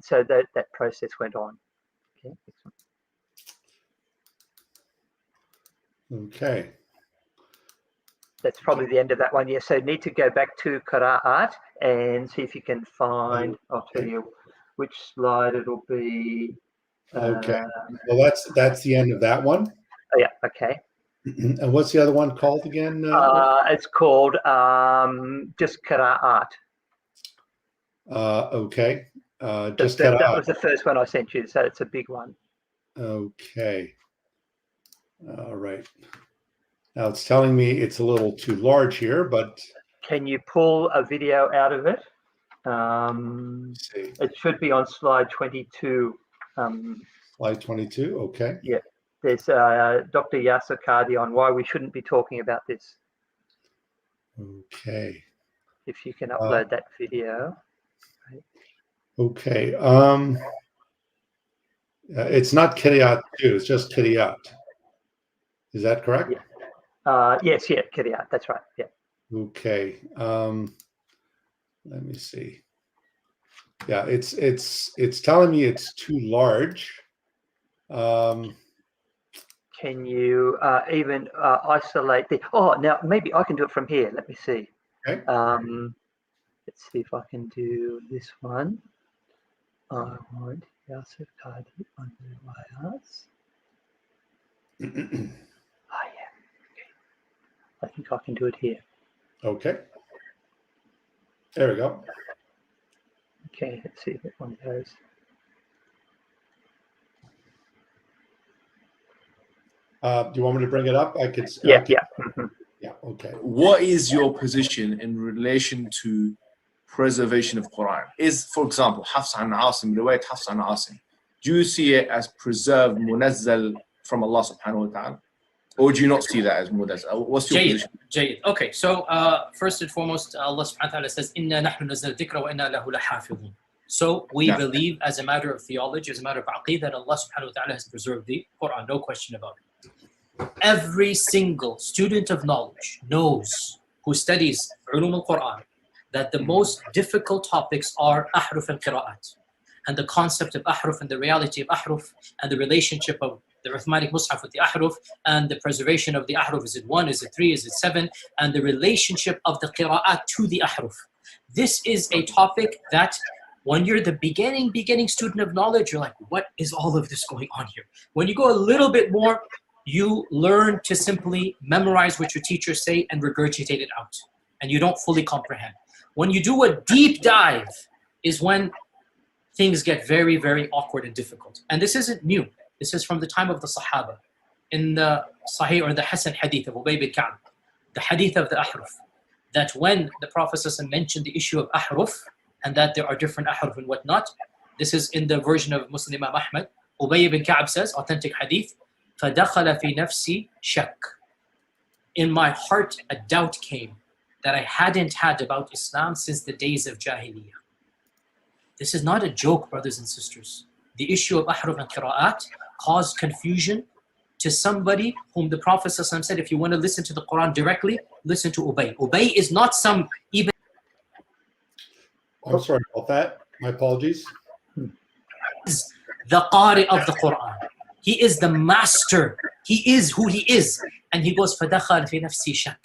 so that process went on. Okay. Okay. That's probably the end of that one. Yeah, so need to go back to Qira'at and see if you can find, I'll tell you which slide it'll be. Okay. Well, that's the end of that one. Oh, yeah, okay. And what's the other one called again? It's called just Qira'at. Okay. Just that was the first one I sent you, so it's a big one. Okay. All right. Now it's telling me it's a little too large here, but Can you pull a video out of it? let's see. It should be on slide 22. Slide 22. Okay. Yeah, there's Dr. Yasser Qadi on why we shouldn't be talking about this. Okay. If you can upload that video. Okay. It's not Kiryat too. It's just Kiryat. Is that correct? Yeah. Yes, yeah, Kiryat. That's right. Yeah. Okay. Let me see. Yeah, it's telling me it's too large. Can you even isolate the? Oh, now maybe I can do it from here. Let me see. Okay. Let's see if I can do this one. I want Yasser Qadi on the wires. Oh yeah. Okay. I think I can do it here. Okay. There we go. Okay, let's see if that one goes. Do you want me to bring it up? I could. Yeah, okay. yeah. Mhm. Yeah. Okay. What is your position in relation to preservation of Quran? Is, for example, Hafs an Asim, riwayat Hafs an Asim, do you see it as preserved, munazzal from Allah subhanahu wa ta'ala? Or do you not see that as munazzal? What's your position? Jayyid. Okay, so first and foremost, Allah subhanahu wa ta'ala says, Inna nahnu nazzal dhikra wa inna lahu lahafidhun. So we believe, as a matter of theology, as a matter of aqeedah, that Allah subhanahu wa ta'ala has preserved the Quran, no question about it. Every single student of knowledge knows, who studies ulum al-Quran, that the most difficult topics are ahruf and qira'at. And the concept of ahruf and the reality of ahruf and the relationship of the Uthmanic Mus'haf with the ahruf and the preservation of the ahruf. Is it 1? Is it 3? Is it 7? And the relationship of the qira'at to the ahruf. This is a topic that when you're the beginning student of knowledge, you're like, what is all of this going on here? When you go a little bit more, you learn to simply memorize what your teachers say and regurgitate it out. And you don't fully comprehend. When you do a deep dive is when things get very, very awkward and difficult. And this isn't new. This is from the time of the Sahaba. In the Sahih or the Hasan hadith of Ubay bin Ka'b, the hadith of the ahruf, that when the Prophet ﷺ mentioned the issue of ahruf, and that there are different ahruf and whatnot, this is in the version of Muslim Imam Ahmad. Ubay bin Ka'b says, authentic hadith, فَدَخَلَ فِي نَفْسِي شَكٍّ. In my heart, a doubt came that I hadn't had about Islam since the days of Jahiliyyah. This is not a joke, brothers and sisters. The issue of ahruf and qira'at caused confusion to somebody whom the Prophet ﷺ said, if you want to listen to the Quran directly, listen to Ubay. Ubay is not some even... I'm sorry about that. My apologies. The Qari of the Quran. He is the master. He is who he is. And he goes, فَدَخَلْ فِي نَفْسِي شَكٍّ.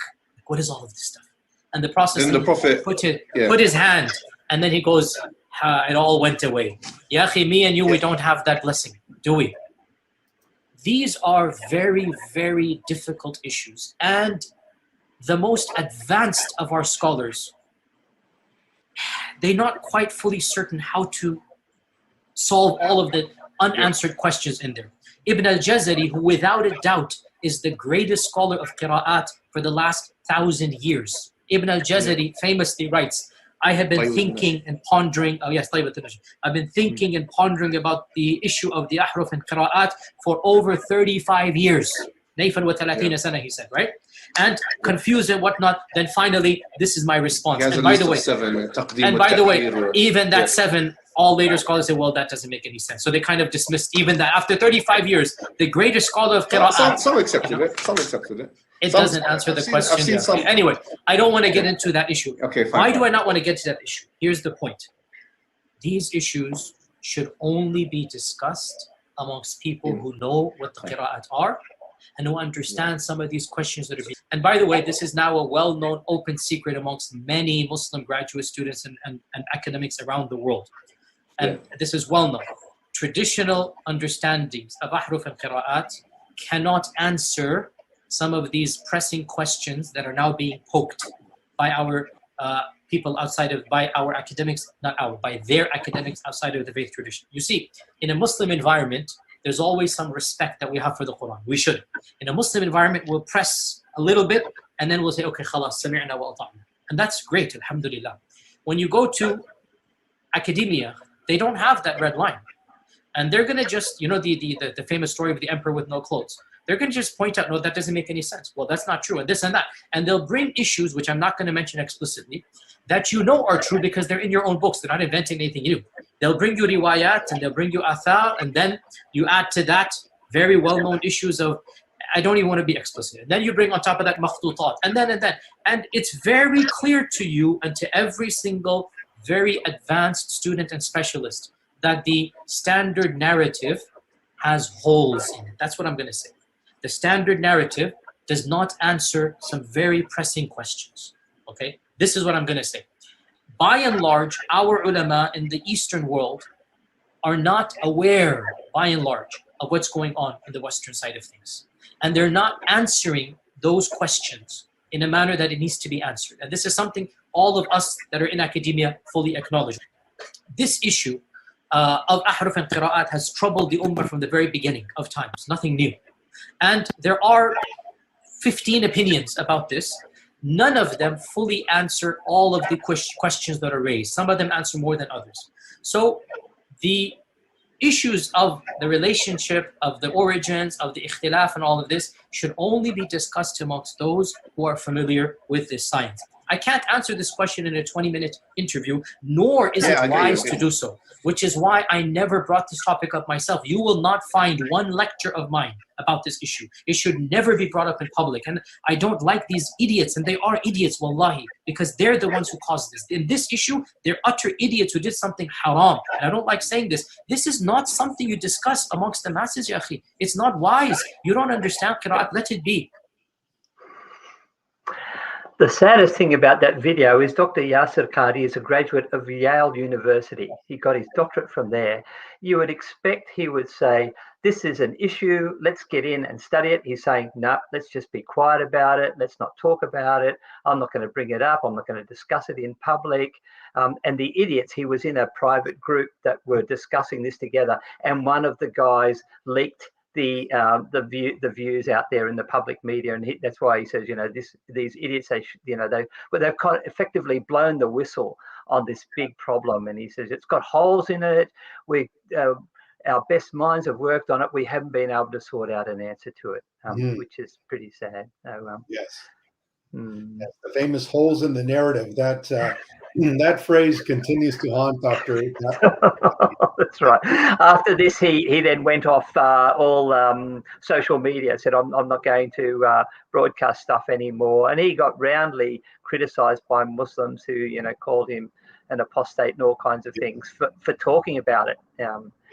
What is all of this stuff? And the Prophet put his hand, and then he goes, it all went away. Ya akhi, me and you, we don't have that blessing, do we? These are very, very difficult issues. And the most advanced of our scholars, they're not quite fully certain how to solve all of the unanswered questions in there. Ibn al-Jazari, who without a doubt is the greatest scholar of qira'at for the last 1,000 years. Ibn al-Jazari famously writes, I have been thinking and pondering, I've been thinking and pondering about the issue of the ahruf and qira'at for over 35 years. Nayfan wa talatina sana, he said, right? And confused and whatnot, then finally, this is my response. And by the way, even that 7, all later scholars say, well, that doesn't make any sense. So they kind of dismissed even that. After 35 years, the greatest scholar of qira'at. Some accepted it. Some accepted it. It doesn't answer the question. Anyway, I don't want to get into that issue. Okay, fine. Why do I not want to get to that issue? Here's the point. These issues should only be discussed amongst people who know what the qira'at are and who understand some of these questions that are being... And by the way, this is now a well-known open secret amongst many Muslim graduate students and academics around the world. And this is well-known. Traditional understandings of ahruf and qira'at cannot answer some of these pressing questions that are now being poked by our people outside of, by our academics, by their academics outside of the faith tradition. You see, in a Muslim environment, there's always some respect that we have for the Quran. We should. In a Muslim environment, we'll press a little bit, and then we'll say, okay, khalas, sami'na wa ata'na. And that's great, alhamdulillah. When you go to academia, they don't have that red line. And they're going to just, the famous story of the emperor with no clothes. They're going to just point out, no, that doesn't make any sense. Well, that's not true, and this and that. And they'll bring issues, which I'm not going to mention explicitly, that are true because they're in your own books. They're not inventing anything new. They'll bring you riwayat, and they'll bring you athar, and then you add to that very well-known issues of, I don't even want to be explicit. And then you bring on top of that makhtutat, and then. And it's very clear to you and to every single very advanced student and specialist that the standard narrative has holes in it. That's what I'm going to say. The standard narrative does not answer some very pressing questions. Okay? This is what I'm going to say. By and large, our ulama in the Eastern world are not aware, by and large, of what's going on in the Western side of things. And they're not answering those questions in a manner that it needs to be answered. And this is something all of us that are in academia fully acknowledge. This issue of ahruf and qira'at has troubled the ummah from the very beginning of times, nothing new. And there are 15 opinions about this. None of them fully answer all of the questions that are raised. Some of them answer more than others. So the issues of the relationship, of the origins, of the ikhtilaf and all of this should only be discussed amongst those who are familiar with this science. I can't answer this question in a 20-minute interview, nor is it wise to do so, which is why I never brought this topic up myself. You will not find one lecture of mine about this issue. It should never be brought up in public. And I don't like these idiots, and they are idiots, wallahi, because they're the ones who caused this. In this issue, they're utter idiots who did something haram. And I don't like saying this. This is not something you discuss amongst the masses, ya akhi. It's not wise. You don't understand qira'at, let it be. The saddest thing about that video is Dr. Yasir Qadi is a graduate of Yale University. He got his doctorate from there. You would expect he would say, this is an issue, let's get in and study it. He's saying, no, let's just be quiet about it. Let's not talk about it. I'm not going to bring it up. I'm not going to discuss it in public. And the idiots, he was in a private group that were discussing this together. And one of the guys leaked the views out there in the public media, and that's why he says, these idiots, they've kind of effectively blown the whistle on this big problem, and he says it's got holes in it. Our best minds have worked on it. We haven't been able to sort out an answer to it, which is pretty sad. So, yes. Yes, the famous holes in the narrative. That phrase continues to haunt Dr. That's right. After this, he then went off all social media, said, I'm not going to broadcast stuff anymore. And he got roundly criticized by Muslims who, called him an apostate and all kinds of things for talking about it. Yes.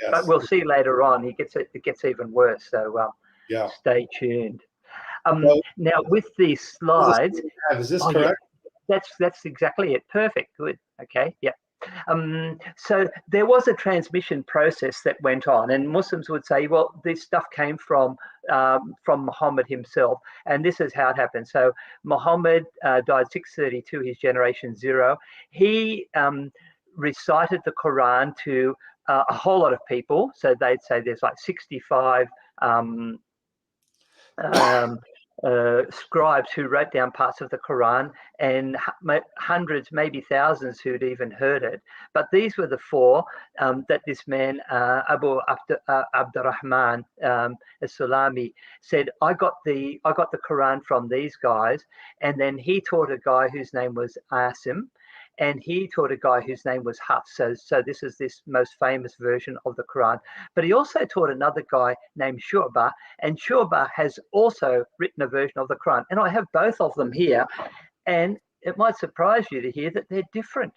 But we'll see later on, it gets even worse. So stay tuned. Now, with these slides, is this correct? Yeah, that's exactly it. Perfect. Good. Okay. Yeah. So there was a transmission process that went on, and Muslims would say, well, this stuff came from Muhammad himself, and this is how it happened. So Muhammad died 632, his generation 0. He recited the Quran to a whole lot of people. So they'd say there's like 65 scribes who wrote down parts of the Quran, and hundreds, maybe thousands who'd even heard it. But these were the 4 that this man, Abu Abdurrahman as-Sulami, said, I got the Quran from these guys, and then he taught a guy whose name was Asim, and he taught a guy whose name was Hafs. So this is this most famous version of the Quran. But he also taught another guy named Shu'bah, and Shu'bah has also written a version of the Quran. And I have both of them here, and it might surprise you to hear that they're different.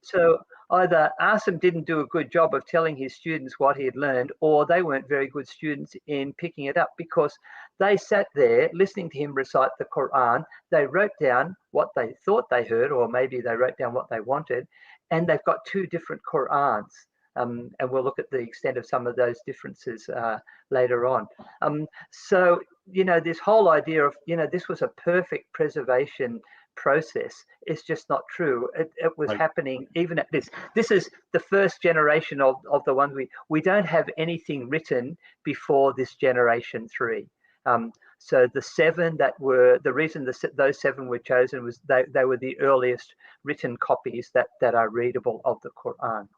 So either Asim didn't do a good job of telling his students what he had learned, or they weren't very good students in picking it up, because they sat there listening to him recite the Quran. They wrote down what they thought they heard, or maybe they wrote down what they wanted, and they've got 2 different Qur'ans. And we'll look at the extent of some of those differences later on. So, this whole idea of, this was a perfect preservation process is just not true. It was happening even at this. This is the first generation of the ones we don't have anything written before this generation 3. So the 7 that were, the reason those 7 were chosen was they were the earliest written copies that are readable of the Qur'an.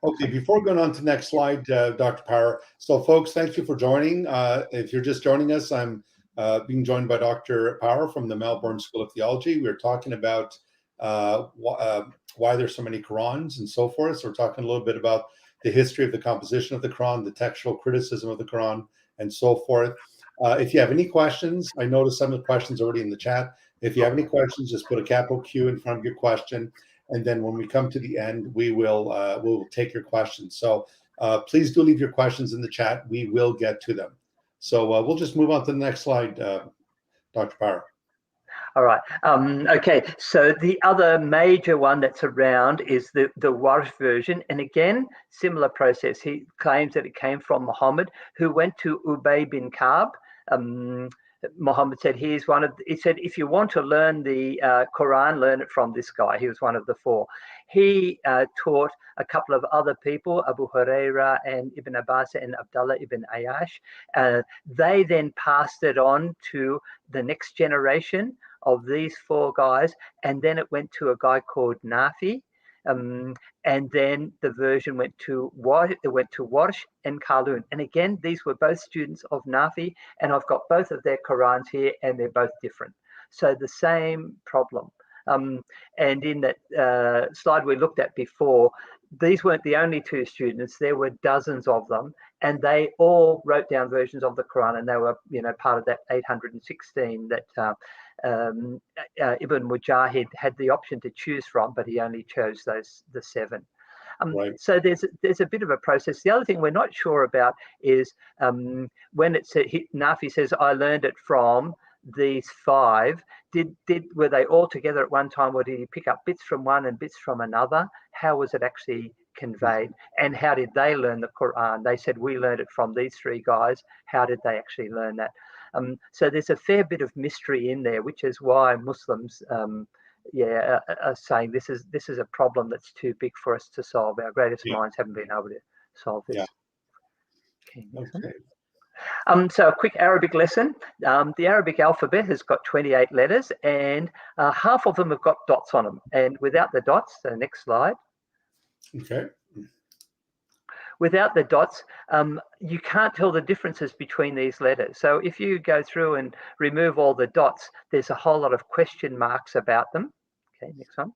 Okay, before going on to the next slide, Dr. Power. So folks, thank you for joining. If you're just joining us, I'm being joined by Dr. Power from the Melbourne School of Theology. We're talking about why there's so many Qur'ans and so forth. So we're talking a little bit about the history of the composition of the Qur'an, the textual criticism of the Qur'an, and so forth. If you have any questions, I noticed some of the questions already in the chat. If you have any questions, just put a capital Q in front of your question. And then when we come to the end, we'll take your questions. So please do leave your questions in the chat. We will get to them. So we'll just move on to the next slide, Dr. Power. All right. Okay. So the other major one that's around is the Warsh version. And again, similar process. He claims that it came from Muhammad, who went to Ubay bin Ka'b. Muhammad said, he said, if you want to learn the Quran, learn it from this guy. He was one of the 4. He taught a couple of other people, Abu Huraira and Ibn Abbas and Abdullah ibn Ayash. They then passed it on to the next generation of these 4 guys. And then it went to a guy called Nafi. And then the version went to Warsh and Qalun. And again, these were both students of Nafi, and I've got both of their Qurans here, and they're both different. So the same problem. And in that slide we looked at before, these weren't the only 2 students. There were dozens of them, and they all wrote down versions of the Quran, and they were, part of that 816 that Ibn Mujahid had the option to choose from, but he only chose the 7. Right. So there's a bit of a process. The other thing we're not sure about is when Nafi says, I learned it from these 5, were they all together at one time, or did he pick up bits from one and bits from another? How was it actually conveyed, and how did they learn the Quran? They said, we learned it from these 3 guys. How did they actually learn that? So there's a fair bit of mystery in there, which is why Muslims are saying this is a problem that's too big for us to solve. Our greatest minds haven't been able to solve this. Okay. So a quick Arabic lesson. The Arabic alphabet has got 28 letters, and half of them have got dots on them. And without the dots, so next slide. Okay. Without the dots, you can't tell the differences between these letters. So if you go through and remove all the dots, there's a whole lot of question marks about them. Okay, next one.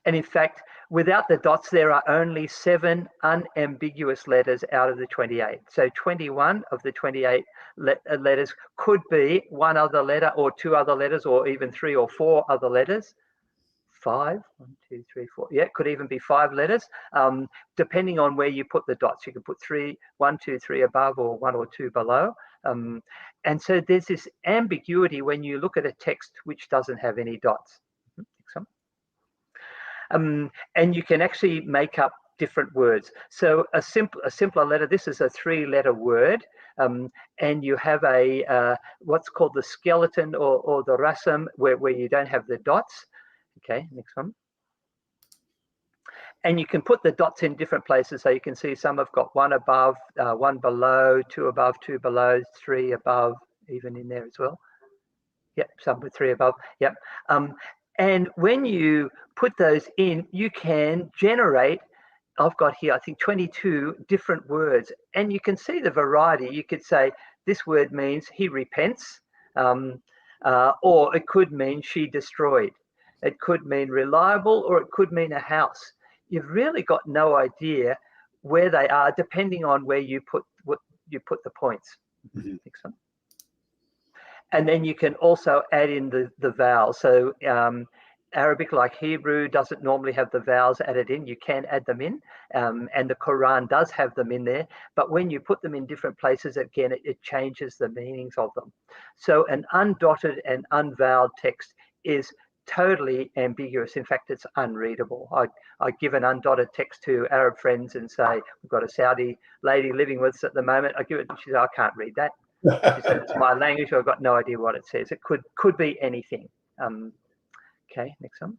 And in fact, without the dots, there are only 7 unambiguous letters out of the 28. So 21 of the 28 letters could be one other letter or 2 other letters, or even 3 or 4 other letters. 5, 1, 2, 3, 4. Yeah, it could even be 5 letters, depending on where you put the dots. You can put 1, 2, 3 above, or 1 or 2 below. And so there's this ambiguity when you look at a text which doesn't have any dots. And you can actually make up different words. So a simpler letter. This is a 3-letter word, and you have a what's called the skeleton or the rasam, where you don't have the dots. Okay, next one. And you can put the dots in different places. So you can see some have got 1 above, 1 below, 2 above, 2 below, 3 above, even in there as well. Yep, some with 3 above. Yep. And when you put those in, you can generate, I've got here, I think 22 different words. And you can see the variety. You could say this word means he repents, or it could mean she destroyed. It could mean reliable, or it could mean a house. You've really got no idea where they are, depending on where you put the points. Next one. And then you can also add in the vowels. So Arabic, like Hebrew, doesn't normally have the vowels added in. You can add them in, and the Quran does have them in there. But when you put them in different places, again, it changes the meanings of them. So an undotted and unvoweled text is totally ambiguous. In fact, it's unreadable. I give an undotted text to Arab friends and say, we've got a Saudi lady living with us at the moment. I give it, she says, I can't read that. She said, it's my language. I've got no idea what it says. It could be anything. Okay, next one.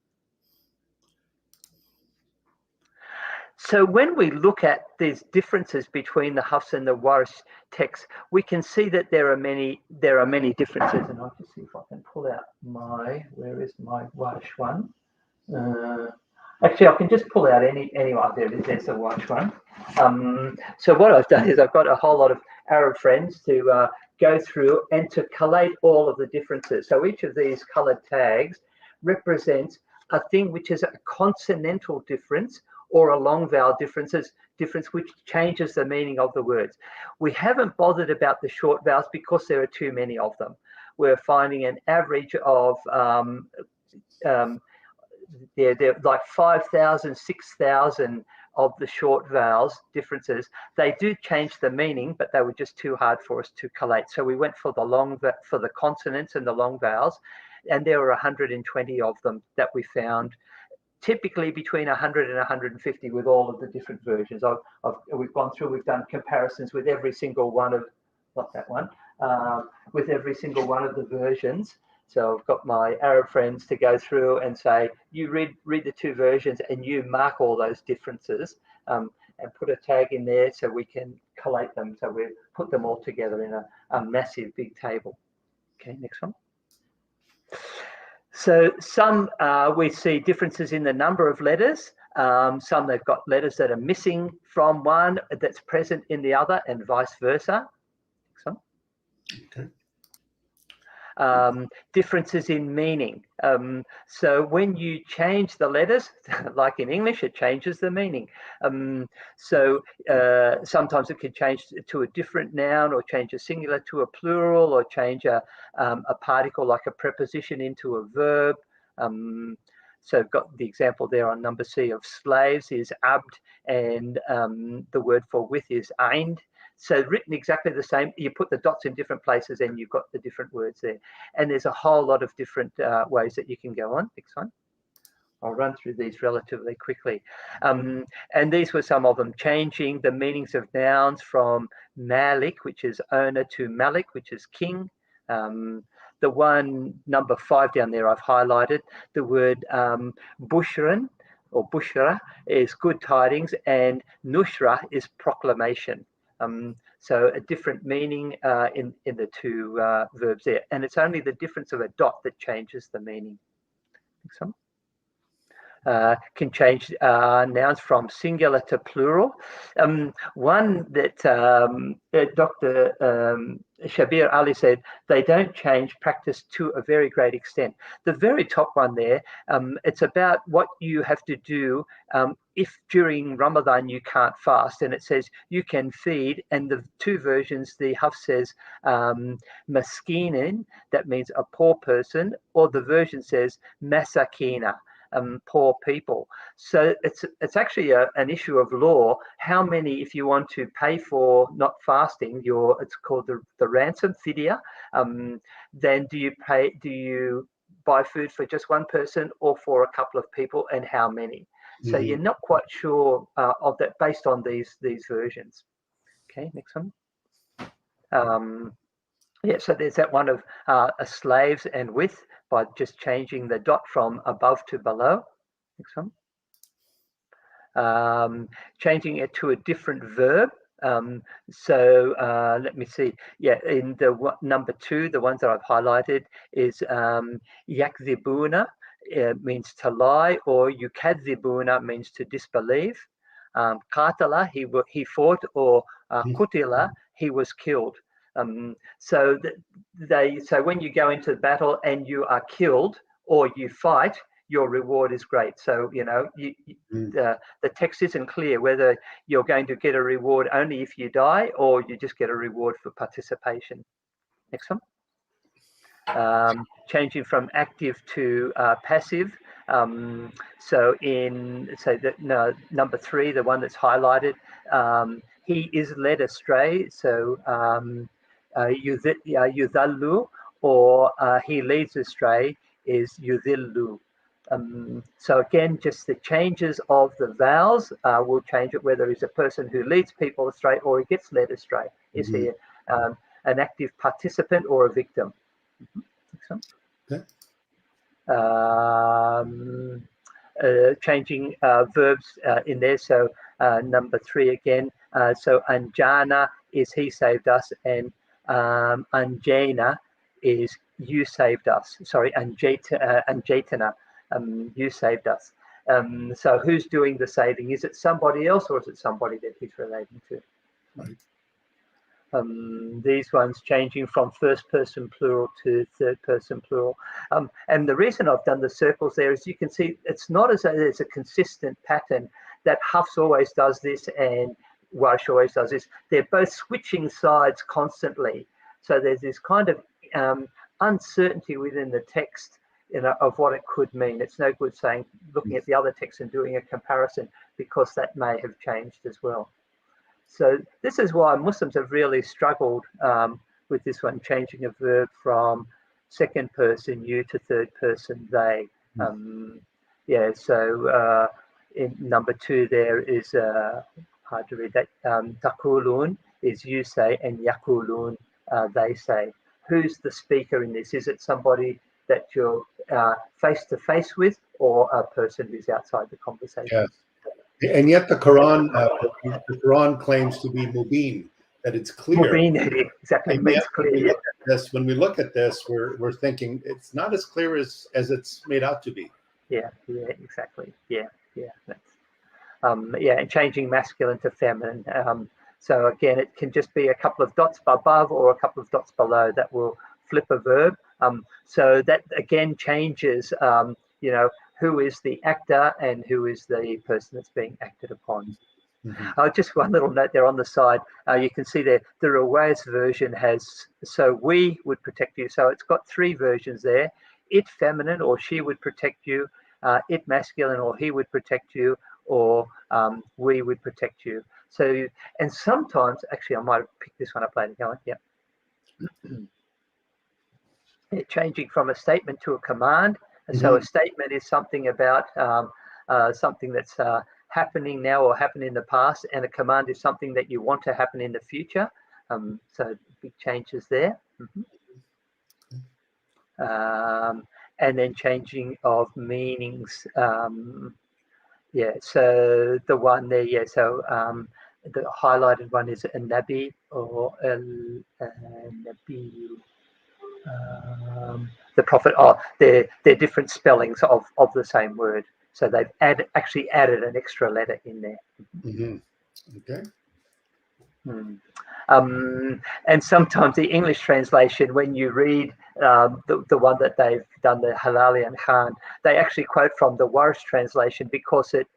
So when we look at these differences between the Hafs and the Warsh texts, we can see that there are many differences. And I'll just see if I can pull out where is my Warsh one? Actually, I can just pull out any one. There's the Warsh one. So what I've done is I've got a whole lot of Arab friends to go through and to collate all of the differences. So each of these colored tags represents a thing which is a consonantal difference or a long vowel difference which changes the meaning of the words. We haven't bothered about the short vowels because there are too many of them. We're finding an average of they're like 5,000, 6,000 of the short vowels differences. They do change the meaning, but they were just too hard for us to collate. So we went for the consonants and the long vowels, and there were 120 of them that we found, typically between 100 and 150 with all of the different versions. We've gone through, we've done comparisons with every single one of, not that one, with every single one of the versions. So I've got my Arab friends to go through and say, you read the two versions and you mark all those differences and put a tag in there so we can collate them. So we put them all together in a massive big table. Okay, next one. So some we see differences in the number of letters. Some they've got letters that are missing from one that's present in the other, and vice versa. Okay. Differences in meaning. So when you change the letters, like in English, it changes the meaning. Sometimes it can change to a different noun, or change a singular to a plural, or change a particle like a preposition into a verb. So I've got the example there on number C of slaves is abd, and the word for with is aind. So written exactly the same, you put the dots in different places and you've got the different words there. And there's a whole lot of different ways that you can go on. Next one. I'll run through these relatively quickly. And these were some of them, changing the meanings of nouns from Malik, which is owner, to Malik, which is king. The one, number 5 down there, I've highlighted. The word bushran or bushra is good tidings, and nushra is proclamation. So a different meaning in the two verbs there. And it's only the difference of a dot that changes the meaning. Next one. Can change nouns from singular to plural. One that Dr. Shabir Ali said, they don't change practice to a very great extent. The very top one there, it's about what you have to do if during Ramadan you can't fast, and it says you can feed, and the two versions, the Hafs says maskinin, that means a poor person, or the version says masakina, poor people. So it's actually an issue of law. How many, if you want to pay for not fasting, it's called the ransom fidya, then do you buy food for just one person or for a couple of people, and how many? So you're not quite sure of that based on these versions. Okay, next one. Yeah, so there's that one of slaves and with, by just changing the dot from above to below. Next one. Changing it to a different verb. Let me see. Yeah, in the number 2, the ones that I've highlighted is yakzibuna, means to lie, or yukadzibuna means to disbelieve. Qatala, he fought, or kutila, he was killed. So when you go into battle and you are killed or you fight, your reward is great. So the text isn't clear whether you're going to get a reward only if you die, or you just get a reward for participation. Next one. Changing from active to passive. Number 3, the one that's highlighted, he is led astray. So yudhallu, or he leads astray is yudhillu. So again, just the changes of the vowels will change it, whether he's a person who leads people astray or he gets led astray. Is he an active participant or a victim? Okay. changing verbs in there. So number 3 again. So anjana is he saved us, and anjana is you saved us. Sorry, anjatana, you saved us. So who's doing the saving? Is it somebody else, or is it somebody that he's relating to? Right. These ones changing from first person plural to third person plural. And the reason I've done the circles there is you can see it's not as though there's a consistent pattern that Hafs always does this and Warsh always does this. They're both switching sides constantly. So there's this kind of uncertainty within the text, you know, of what it could mean. It's no good saying, looking at the other text and doing a comparison, because that may have changed as well. So this is why Muslims have really struggled with this one, changing a verb from second person you to third person they. Yeah, so in number 2 there is, hard to read that, taqulun is you say, and yaqulun they say. Who's the speaker in this? Is it somebody that you're face to face with, or a person who's outside the conversation? Yes. And yet the Quran claims to be mubin, that it's clear. Mubin, exactly, And means yet, clear. when we look at this, we're thinking it's not as clear as it's made out to be. Yeah, exactly. Yeah, that's yeah, and changing masculine to feminine. So again, it can just be a couple of dots above or a couple of dots below that will flip a verb. So that again changes, you know, who is the actor and who is the person that's being acted upon. Just one little note there on the side. You can see there, the Ruwais version has, so we would protect you. So it's got 3 versions there. It feminine, or she would protect you. It masculine, or he would protect you, or we would protect you. So, and sometimes, actually, I might have picked this one up later. Go on, yeah. Changing from a statement to a command. So a statement is something about something that's happening now or happened in the past, and a command is something that you want to happen in the future. So big changes there. And then changing of meanings. Yeah, so the one there, yeah, so the highlighted one is a nabi or a nabi. The prophet, they're different spellings of the same word. So they've actually added an extra letter in there. Okay. And sometimes the English translation, when you read the one that they've done, the Halali and Khan, they actually quote from the Warsh translation because it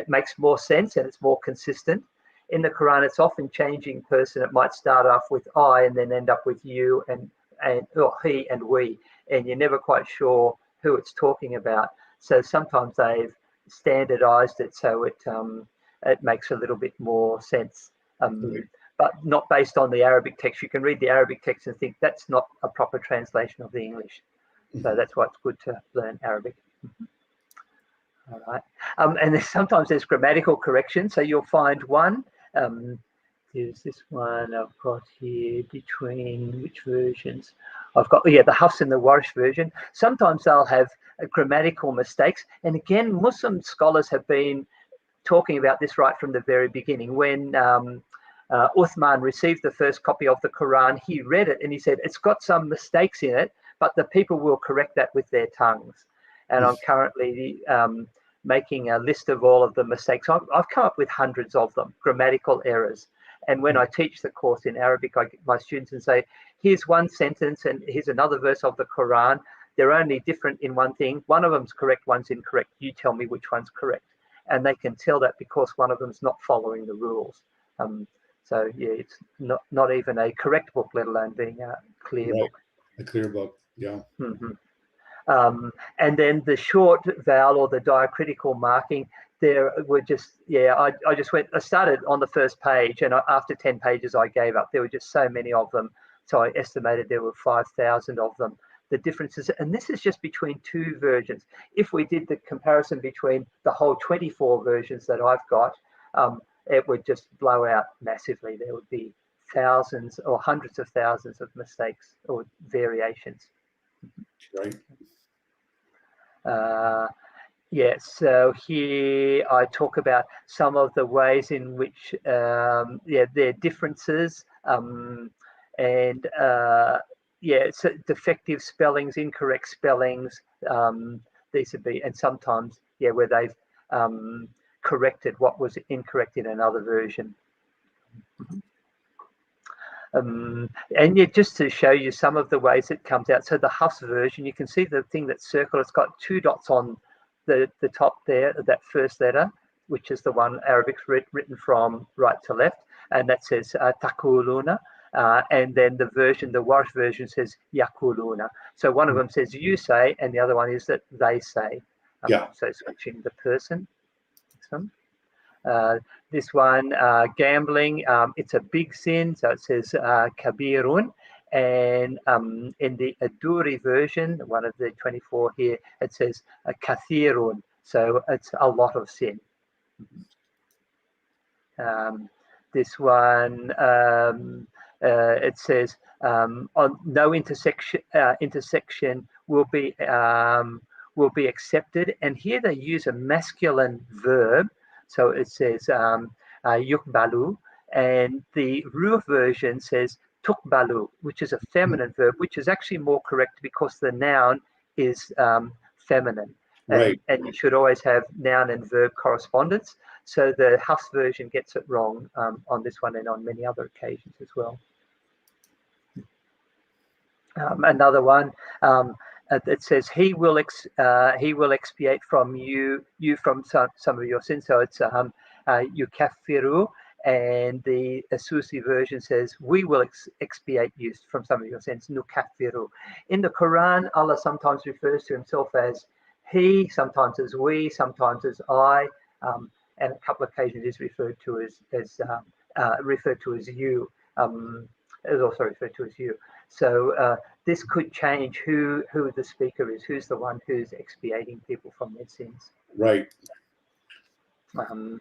makes more sense and it's more consistent. In the Quran, it's often changing person. It might start off with I and then end up with you and or he and we, and you're never quite sure who it's talking about. So sometimes they've standardized it so it makes a little bit more sense. But not based on the Arabic text. You can read the Arabic text and think that's not a proper translation of the English. So that's why it's good to learn Arabic. All right. And sometimes there's grammatical correction. So you'll find one. There's this one I've got here between which versions? I've got, yeah, the Hafs and the Warsh version. Sometimes they'll have grammatical mistakes. And again, Muslim scholars have been talking about this right from the very beginning. When Uthman received the first copy of the Quran, he read it and he said, it's got some mistakes in it, but the people will correct that with their tongues. And I'm currently making a list of all of the mistakes. I've come up with hundreds of them, grammatical errors. And when I teach the course in Arabic, I get my students and say, here's one sentence and here's another verse of the Quran. They're only different in one thing. One of them's correct, one's incorrect. You tell me which one's correct. And they can tell that because one of them's not following the rules. So yeah, it's not even a correct book, let alone being a clear book. A clear book, yeah. And then the short vowel or the diacritical marking, there were just, yeah, I started on the first page, and after 10 pages I gave up. There were just so many of them. So I estimated there were 5,000 of them. The differences, and this is just between 2 versions. If we did the comparison between the whole 24 versions that I've got, it would just blow out massively. There would be thousands or hundreds of thousands of mistakes or variations. Right. Yeah, so here I talk about some of the ways in which, there are differences, and so defective spellings, incorrect spellings. These would be, and sometimes, where they've corrected what was incorrect in another version. And just to show you some of the ways it comes out. So the Hafs version, you can see the thing that's circled. It's got 2 dots on the top there, that first letter, which is the one Arabic's written from right to left, and that says takuluna. And then the Warsh version says yakuluna. So one of them says you say, and the other one is that they say. So switching the person. This one, gambling, it's a big sin, so it says kabirun. And in the Aduri version, one of the 24 here, it says kathirun, so it's a lot of sin. This one, it says on no intersection will be accepted, and here they use a masculine verb. So it says yukbalu, and the Ruh version says tukbalu, which is a feminine verb, which is actually more correct because the noun is feminine. Right. And you should always have noun and verb correspondence. So the Hafs version gets it wrong on this one and on many other occasions as well. Another one, it says he will expiate from you from some of your sins. So it's yukafiru, and the Asusi version says we will expiate you from some of your sins. Nukafiru. In the Quran, Allah sometimes refers to himself as he, sometimes as we, sometimes as I, and a couple of occasions is referred to as you. Is also referred to as you. So this could change who the speaker is, who's the one who's expiating people from their sins. Right. And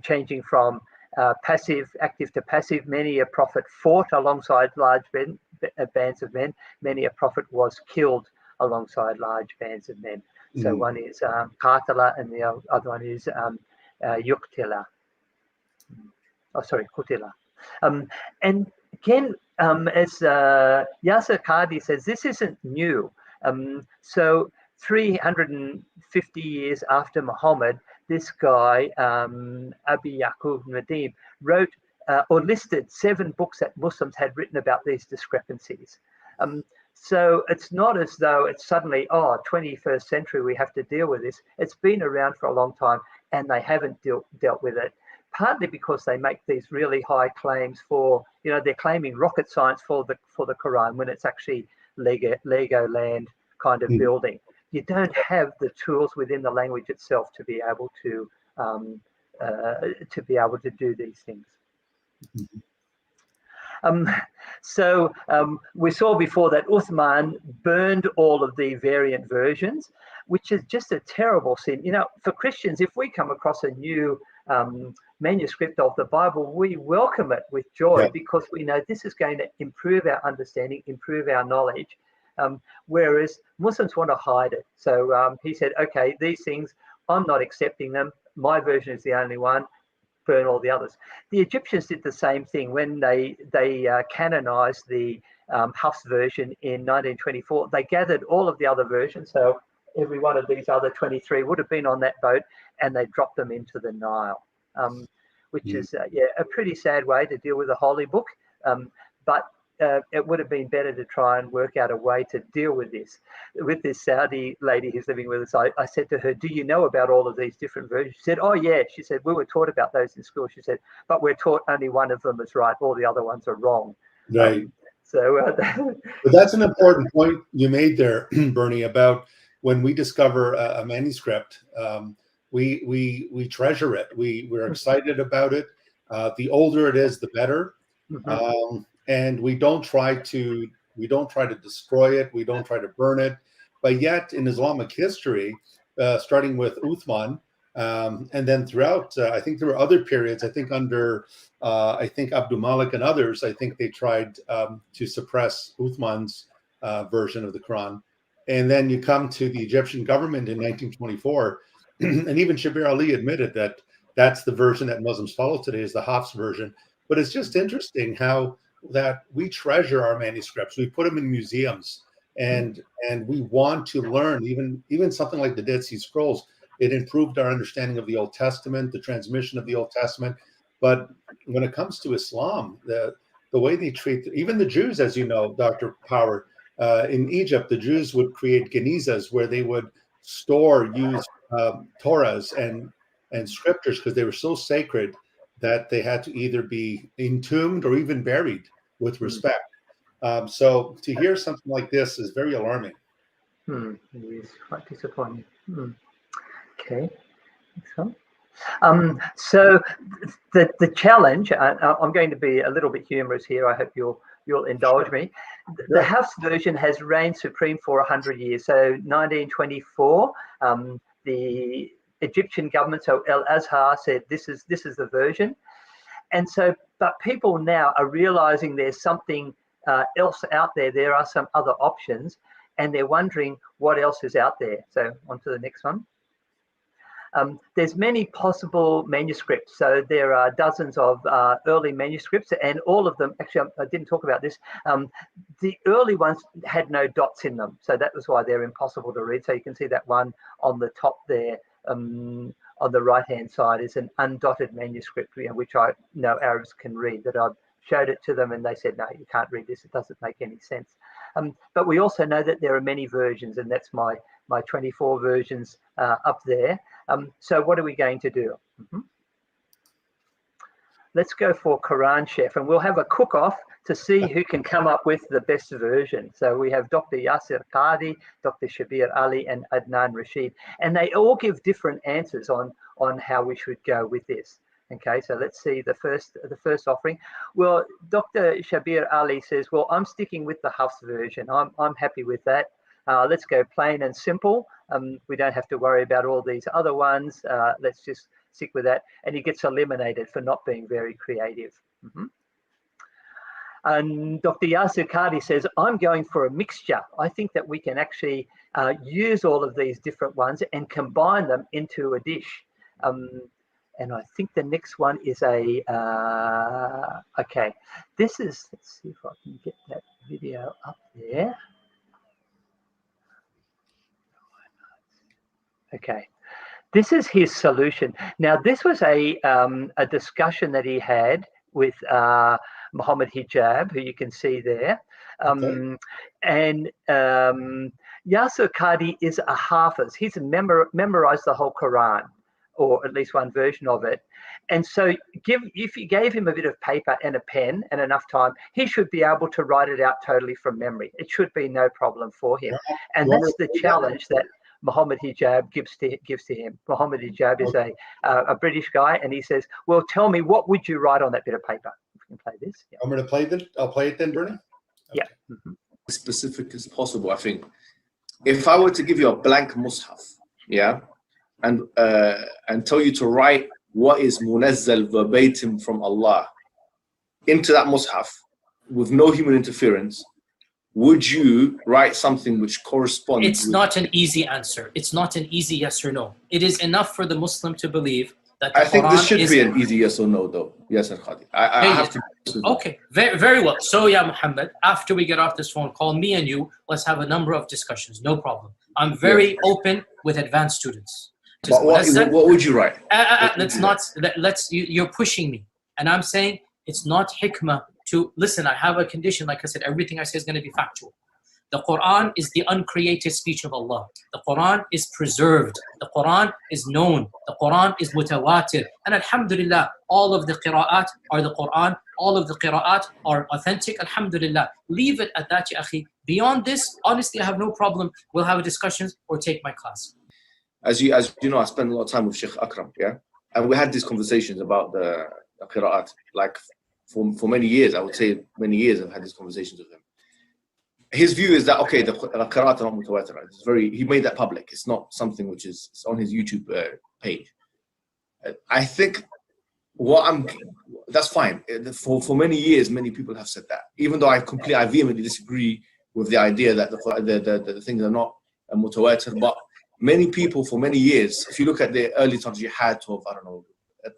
changing from active to passive. Many a prophet fought alongside large bands of men. Many a prophet was killed alongside large bands of men. So one is qatala, and the other one is yuqtila. Oh, sorry, qutila. And again, as Yasser Qadi says, this isn't new. So 350 years after Muhammad, this guy, Abi Yaqub Nadim, wrote or listed 7 books that Muslims had written about these discrepancies. So it's not as though it's suddenly, 21st century, we have to deal with this. It's been around for a long time, and they haven't dealt with it. Partly because they make these really high claims for, they're claiming rocket science for the Quran when it's actually Lego land kind of building. You don't have the tools within the language itself to be able to do these things. So we saw before that Uthman burned all of the variant versions, which is just a terrible sin. For Christians, if we come across a new manuscript of the Bible, we welcome it with joy, because we know this is going to improve our understanding, improve our knowledge, whereas Muslims want to hide it. So he said, okay, these things, I'm not accepting them. My version is the only one. Burn all the others. The Egyptians did the same thing when they canonized the Hafs version in 1924. They gathered all of the other versions, so every one of these other 23 would have been on that boat, and they dropped them into the Nile, which is a pretty sad way to deal with a holy book. But it would have been better to try and work out a way to deal with this. With this Saudi lady who's living with us, I said to her, do you know about all of these different versions? She said, oh yeah. She said, we were taught about those in school. She said, but we're taught only one of them is right. All the other ones are wrong. Right. But that's an important point you made there, Bernie, about when we discover a manuscript, we treasure it. We're excited about it. The older it is, the better. And we don't try to destroy it. We don't try to burn it. But yet, in Islamic history, starting with Uthman, and then throughout, I think there were other periods. I think under, Abdul Malik and others, I think they tried to suppress Uthman's version of the Quran. And then you come to the Egyptian government in 1924, and even Shabir Ali admitted that that's the version that Muslims follow today, is the Hafs version. But it's just interesting how that we treasure our manuscripts. We put them in museums, and we want to learn. Even something like the Dead Sea Scrolls, it improved our understanding of the Old Testament, the transmission of the Old Testament. But when it comes to Islam, the way they treat even the Jews, as you know, Dr. Power, in Egypt, the Jews would create genizas where they would use Torahs and scriptures, because they were so sacred that they had to either be entombed or even buried with respect. So to hear something like this is very alarming. It is quite disappointing. Okay. So the challenge, I'm going to be a little bit humorous here. I hope you'll indulge me. The Hafs version has reigned supreme for 100 years. So 1924, the Egyptian government, so El Azhar, said this is the version. And so, but people now are realizing there's something else out there. There are some other options, and they're wondering what else is out there. So on to the next one. There's many possible manuscripts. So there are dozens of early manuscripts, and all of them, actually, I didn't talk about this. The early ones had no dots in them. So that was why they're impossible to read. So you can see that one on the top there, on the right-hand side, is an undotted manuscript, which I know Arabs can read, that I've showed it to them and they said, no, you can't read this. It doesn't make any sense. But we also know that there are many versions, and that's my 24 versions up there. So what are we going to do? Let's go for Quran Chef, and we'll have a cook-off to see who can come up with the best version. So we have Dr. Yasir Qadi, Dr. Shabir Ali, and Adnan Rashid, and they all give different answers on how we should go with this. Okay, so let's see the first offering. Well, Dr. Shabir Ali says, well, I'm sticking with the Hafs version. I'm happy with that. Let's go plain and simple. We don't have to worry about all these other ones. Let's just stick with that. And he gets eliminated for not being very creative. And Dr. Yasir Qadi says, I'm going for a mixture. I think that we can actually use all of these different ones and combine them into a dish. And I think the next one is okay, this is, let's see if I can get that video up there. Okay, this is his solution. Now, this was a discussion that he had with Muhammad Hijab, who you can see there. And Yasir Qadi is a Hafiz. He's memorized the whole Quran, or at least one version of it. And so if you gave him a bit of paper and a pen and enough time, he should be able to write it out totally from memory. It should be no problem for him. And that's the challenge that Muhammad Hijab gives to him. Muhammad Hijab is a British guy, and he says, well, tell me, what would you write on that bit of paper? We can play this. Yeah. I'm going to play it. I'll play it then, Bernie. Okay. Yeah. As specific as possible, I think. If I were to give you a blank mushaf, yeah, and tell you to write what is munazzal verbatim from Allah into that mushaf with no human interference, would you write something which corresponds? It's not an easy answer. It's not an easy yes or no. It is enough for the Muslim to believe that the I think Quran this should be an easy yes or no, though. Yes, Khadi. I have to. Okay, very, very well. So, yeah, Muhammad, after we get off this phone call, me and you, let's have a number of discussions. No problem. I'm very open with advanced students. But what would you write? You're pushing me. And I'm saying it's not hikmah to listen. I have a condition, like I said, everything I say is going to be factual. The Quran is the uncreated speech of Allah. The Quran is preserved. The Quran is known. The Quran is mutawatir. And alhamdulillah, all of the qira'at are the Quran. All of the qira'at are authentic. Alhamdulillah. Leave it at that, ya akhi. Beyond this, honestly, I have no problem. We'll have discussions or take my class. As you know, I spent a lot of time with Sheikh Akram, yeah? And we had these conversations about the qira'at. Like for many years, I would say many years I've had these conversations with him. His view is that, okay, the qira'at are not mutawatir. He made that public. It's not something which is on his YouTube page. I think that's fine. For many years, many people have said that. Even though I vehemently disagree with the idea that the things are not mutawatir. But many people for many years, if you look at the early tarjihat of, I don't know,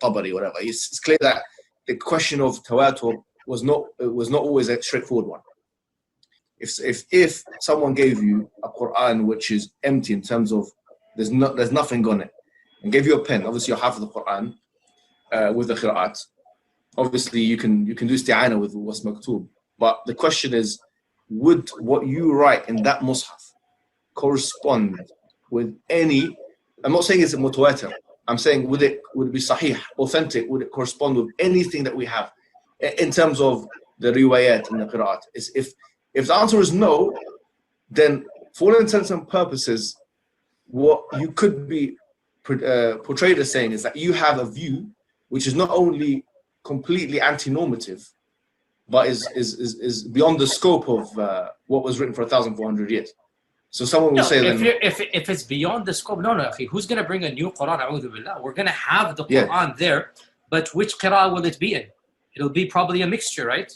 Tabari, whatever, it's clear that the question of tawatur was not always a straightforward one. If someone gave you a Quran which is empty in terms of there's nothing on it, and gave you a pen, obviously you have the Quran with the qira'at. Obviously you can do isti'ana with what's maktub, but the question is, would what you write in that mushaf correspond with any? I'm not saying it's a mutawatir. I'm saying would it be sahih, authentic? Would it correspond with anything that we have in terms of the riwayat and the qira'at? If the answer is no, then for all intents and purposes, what you could be portrayed as saying is that you have a view which is not only completely anti-normative, but is beyond the scope of what was written for 1,400 years. So someone will say, if it's beyond the scope, no, who's going to bring a new Quran? A'udhu billah. We're going to have the Quran there, but which qira'ah will it be in? It'll be probably a mixture, right?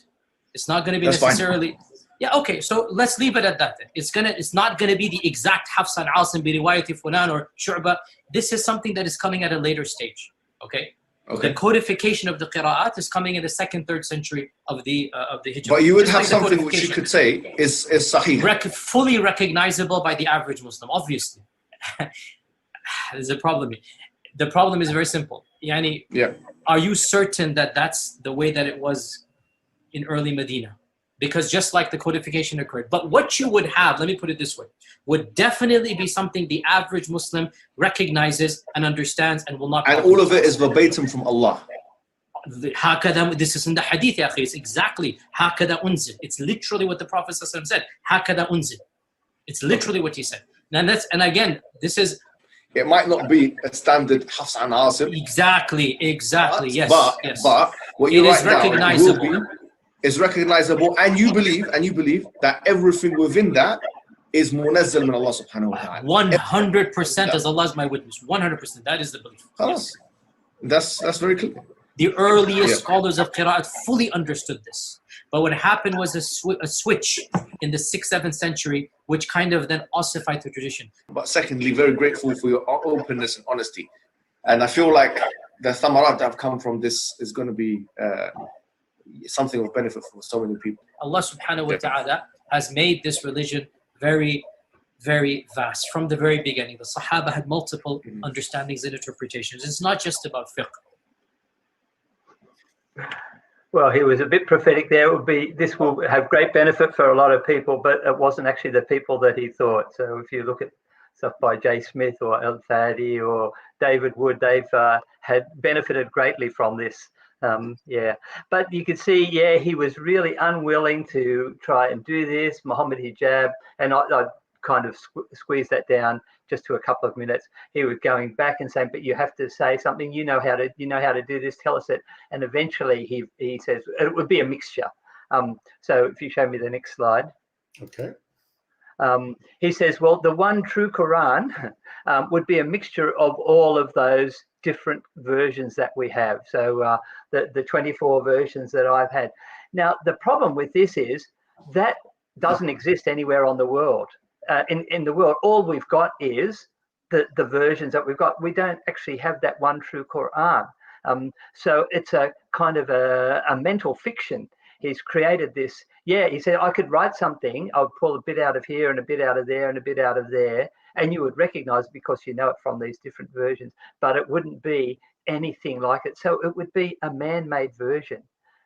It's not going to be necessarily. Fine. Yeah, okay. So let's leave it at that. It's not going to be the exact Hafs and Asim bi riwayati fulan or Shu'ba. This is something that is coming at a later stage. Okay. The codification of the qira'at is coming in the 2nd, 3rd century of the Hijrah. But you would have something which you could say is sahih. Fully recognizable by the average Muslim, obviously. There's a problem. The problem is very simple. Are you certain that that's the way that it was in early Medina? Because just like the codification occurred. But what you would have, let me put it this way, would definitely be something the average Muslim recognizes and understands and will not. And all of it is verbatim from Allah. This is in the hadith, ya akhi. It's exactly هكذا unzil. It's literally what the Prophet said. هكذا unzil. It's literally what he said. And again, this is. It might not be a standard Hafs and Asim. Exactly. Yes. But what you write down will be. Is recognizable, and you believe that everything within that is munazzal min Allah subhanahu wa ta'ala. 100%, as Allah is my witness. 100%. That is the belief. Yes. That's very clear. The earliest scholars of Qira'at fully understood this. But what happened was a switch in the 6th, 7th century, which kind of then ossified the tradition. But secondly, very grateful for your openness and honesty. And I feel like the thamarat that have come from this is going to be something of benefit for so many people. Allah subhanahu wa ta'ala has made this religion very, very vast. From the very beginning, the Sahaba had multiple understandings and interpretations. It's not just about fiqh. Well, he was a bit prophetic there. This will have great benefit for a lot of people, but it wasn't actually the people that he thought. So if you look at stuff by J. Smith or Al-Fadi or David Wood, they've had benefited greatly from this. But you could see, he was really unwilling to try and do this. Muhammad Hijab, and I kind of squeezed that down just to a couple of minutes. He was going back and saying, "But you have to say something. You know how to do this. Tell us it." And eventually, he says it would be a mixture. So if you show me the next slide. Okay. He says, well, the one true Quran would be a mixture of all of those different versions that we have. So the 24 versions that I've had. Now, the problem with this is that doesn't exist anywhere on the world. In the world, all we've got is the versions that we've got. We don't actually have that one true Quran. So it's a kind of a mental fiction. He's created this. He said, I could write something. I'll pull a bit out of here and a bit out of there and a bit out of there. And you would recognize it because you know it from these different versions, but it wouldn't be anything like it. So it would be a man-made version.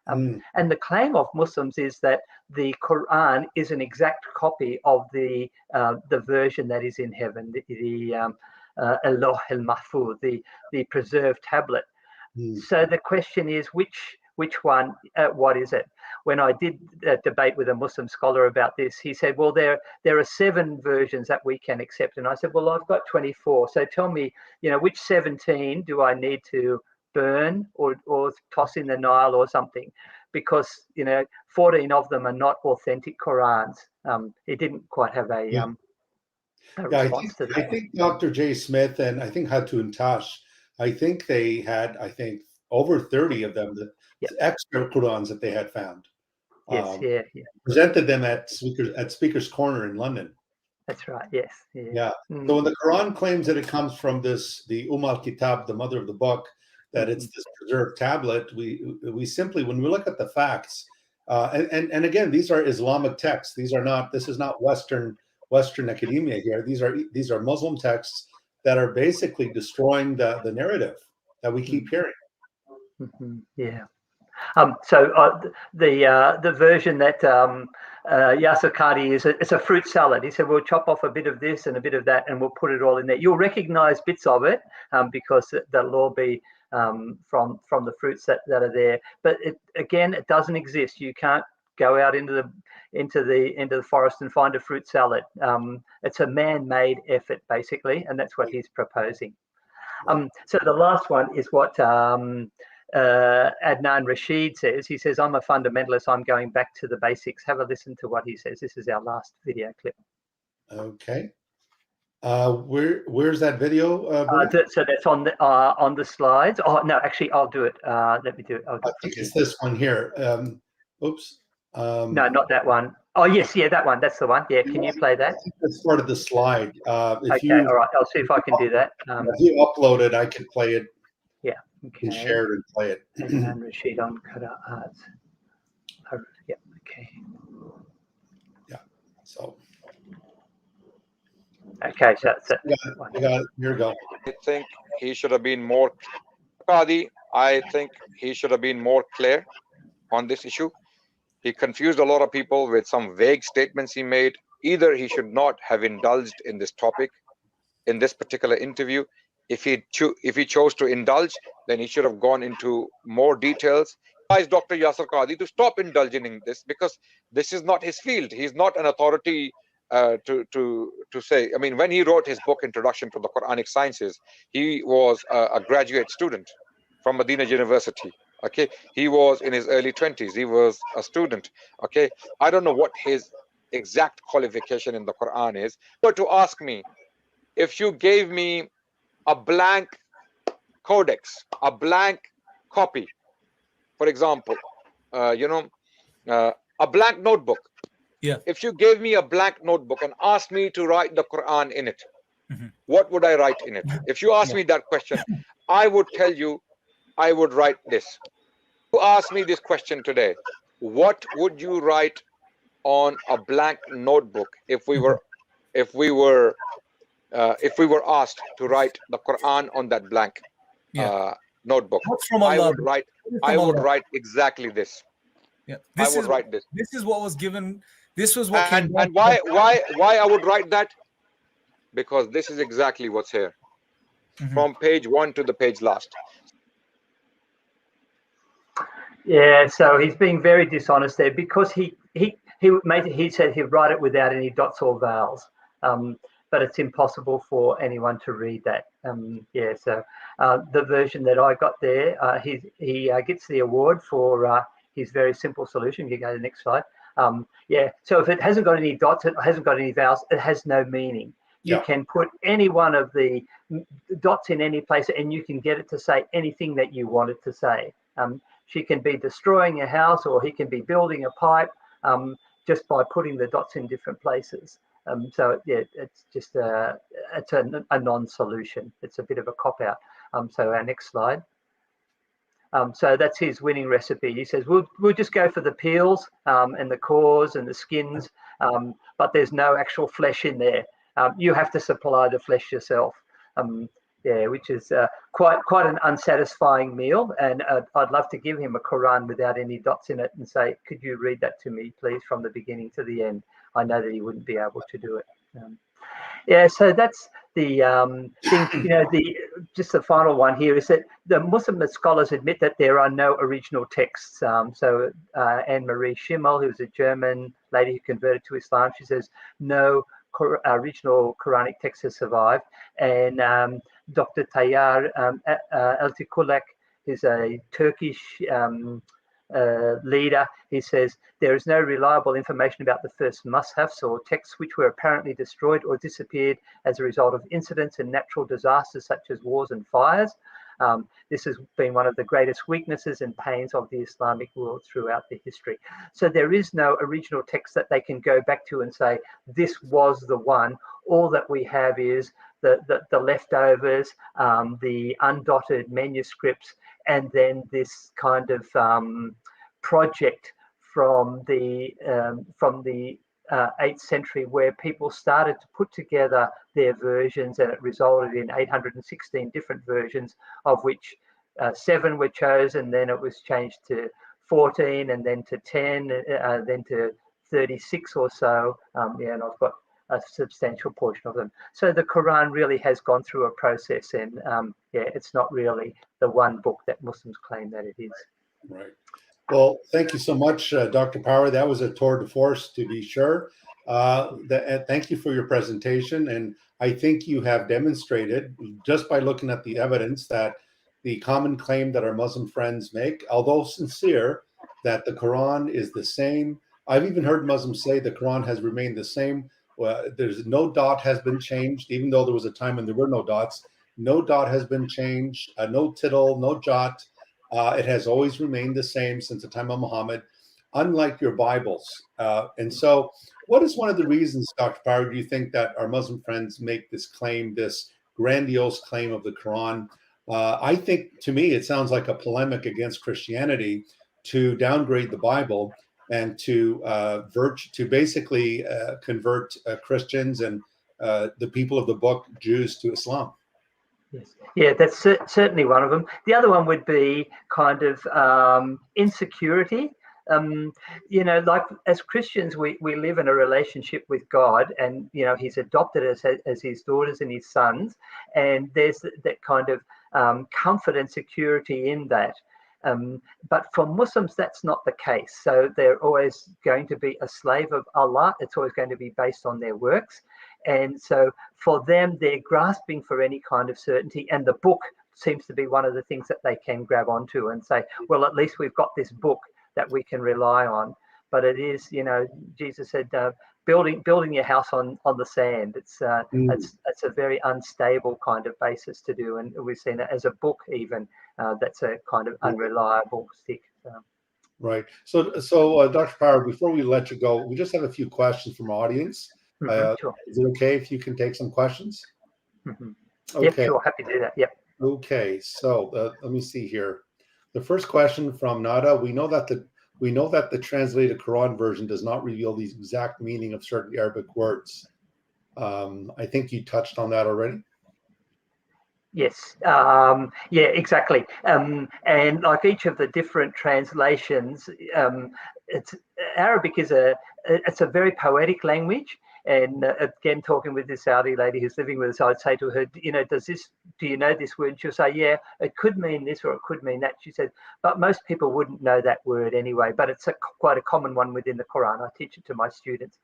And the claim of Muslims is that the Quran is an exact copy of the version that is in heaven, the Al-Lawh al-Mahfuz, the preserved tablet. So the question is, which one, what is it? When I did debate with a Muslim scholar about this, he said, well, there are 7 versions that we can accept. And I said, well, I've got 24. So tell me, which 17 do I need to burn or toss in the Nile or something? Because, 14 of them are not authentic Qurans. He didn't quite have a response to that. I think Dr. J. Smith and I think Hatu and Tash, I think they had, over 30 of them, the extra Qurans that they had found. Yes, yeah. Presented them at Speaker's Corner in London. That's right. Yes. Yeah. So when the Quran claims that it comes from the al-Kitab, the mother of the book, that it's this preserved tablet, we simply, when we look at the facts, and again, these are Islamic texts. These are not. This is not Western academia here. These are Muslim texts that are basically destroying the narrative that we keep hearing. Yeah. So the version that Yasser Qadhi is, it's a fruit salad. He said, we'll chop off a bit of this and a bit of that, and we'll put it all in there. You'll recognize bits of it because that'll all be from the fruits that are there. But it doesn't exist. You can't go out into the forest and find a fruit salad. It's a man-made effort, basically, and that's what he's proposing. So the last one is what Adnan Rashid says. He says, I'm a fundamentalist. I'm going back to the basics. Have a listen to what he says. This is our last video clip. Okay. Where's that video? So that's on the slides. Oh no, actually, I'll do it. Let me do it. I think it's this one here. Oops. No, not that one. Oh yes, yeah, that one. That's the one. Yeah, can you play that? I think that's part of the slide. All right. I'll see if I can do that. If you upload it, I can play it. Yeah. Okay. And share it and play it. And Rashid on Qur'ans. Yeah. Okay. Yeah. So. Okay, so that's it. I got it. Here we go. I think he should have been more Qadhi. I think he should have been more clear on this issue. He confused a lot of people with some vague statements he made. Either he should not have indulged in this topic in this particular interview. If he chose to indulge, then he should have gone into more details. I advise Dr. Yasser Qadhi to stop indulging in this, because this is not his field. He's not an authority to say. I mean, when he wrote his book Introduction to the Quranic Sciences, he was a graduate student from Medina University. Okay, he was in his early 20s. He was a student. Okay, I don't know what his exact qualification in the Quran is, but to ask me, if you gave me a blank codex, a blank copy, for example, a blank notebook. Yeah. If you gave me a blank notebook and asked me to write the Quran in it, what would I write in it? If you ask me that question, I would tell you I would write this. You ask me this question today, what would you write on a blank notebook if we were asked to write the Quran on that blank notebook? I would write exactly this. Yeah. I would write this. This is what was given. This was what came. And why I would write that? Because this is exactly what's here, from page 1 to the page last. Yeah, so he's being very dishonest there, because he said he'd write it without any dots or vowels, but it's impossible for anyone to read that. Yeah, so the version that I got there, he gets the award for his very simple solution. You go to the next slide. Yeah, so if it hasn't got any dots, it hasn't got any vowels, it has no meaning. You can put any one of the dots in any place and you can get it to say anything that you want it to say. She can be destroying a house, or he can be building a pipe, just by putting the dots in different places. So yeah, it's just a non-solution. It's a bit of a cop-out. So our next slide. So that's his winning recipe. He says, we'll just go for the peels and the cores and the skins, but there's no actual flesh in there. You have to supply the flesh yourself. Yeah, which is quite an unsatisfying meal. And I'd love to give him a Quran without any dots in it and say, could you read that to me, please, from the beginning to the end? I know that he wouldn't be able to do it. Yeah, so that's the thing. Just the final one here is that the Muslim scholars admit that there are no original texts. So Anne-Marie Schimmel, who's a German lady who converted to Islam, she says no original Quranic text has survived. And Dr. Tayyar Eltikulak is a Turkish leader. He says there is no reliable information about the first mushafs or texts which were apparently destroyed or disappeared as a result of incidents and natural disasters such as wars and fires. This has been one of the greatest weaknesses and pains of the Islamic world throughout the history. So there is no original text that they can go back to and say, this was the one. All that we have is the leftovers, the undotted manuscripts, and then this kind of project from the 8th century, where people started to put together their versions, and it resulted in 816 different versions, of which 7 were chosen, then it was changed to 14, and then to 10, then to 36 or so. And I've got a substantial portion of them. So the Quran really has gone through a process, and it's not really the one book that Muslims claim that it is. Right. Well, thank you so much, Dr. Power. That was a tour de force, to be sure. Thank you for your presentation. And I think you have demonstrated, just by looking at the evidence, that the common claim that our Muslim friends make, although sincere, that the Quran is the same. I've even heard Muslims say the Quran has remained the same. There's no dot has been changed, even though there was a time when there were no dots. No dot has been changed, no tittle, no jot. It has always remained the same since the time of Muhammad, unlike your Bibles. And so what is one of the reasons, Dr. Power, do you think that our Muslim friends make this claim, this grandiose claim of the Quran? I think, to me, it sounds like a polemic against Christianity to downgrade the Bible and to basically convert Christians and the people of the book, Jews, to Islam. Yes. Yeah, that's certainly one of them. The other one would be kind of insecurity. Like as Christians, we live in a relationship with God, and He's adopted us as His daughters and His sons, and there's that kind of comfort and security in that. But for Muslims, that's not the case. So they're always going to be a slave of Allah. It's always going to be based on their works. And so for them, they're grasping for any kind of certainty. And the book seems to be one of the things that they can grab onto and say, well, at least we've got this book that we can rely on. But it is, Jesus said, building your house on the sand. It's a very unstable kind of basis to do. And we've seen it as a book even, that's a kind of unreliable stick. Right. So Dr. Power, before we let you go, we just have a few questions from our audience. Sure. Is it okay if you can take some questions? Okay. Yep, sure. Happy to do that. Yep. Okay. So let me see here. The first question from Nada: We know that the translated Quran version does not reveal the exact meaning of certain Arabic words. I think you touched on that already. Yes. Yeah, exactly. And like each of the different translations, Arabic is a very poetic language. And again, talking with this Saudi lady who's living with us, I'd say to her, do you know this word? She'll say, yeah, it could mean this or it could mean that. She said, but most people wouldn't know that word anyway. But it's quite a common one within the Quran. I teach it to my students.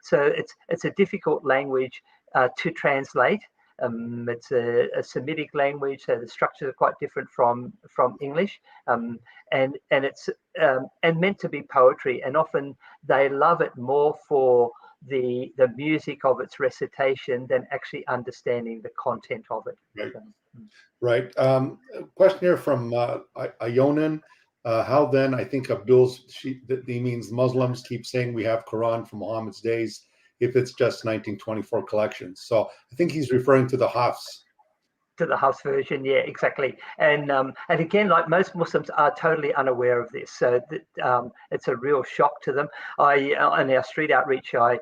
So it's a difficult language to translate. It's a Semitic language, so the structures are quite different from English, and it's and meant to be poetry. And often they love it more for the music of its recitation than actually understanding the content of it. Right. Question here from Ionan. How then? I think Abdul's. He means Muslims keep saying we have Quran from Muhammad's days, if it's just 1924 collections. So I think he's referring to the Hafs. To the Hafs version, yeah, exactly. And again, like most Muslims are totally unaware of this, so it's a real shock to them. In our street outreach, I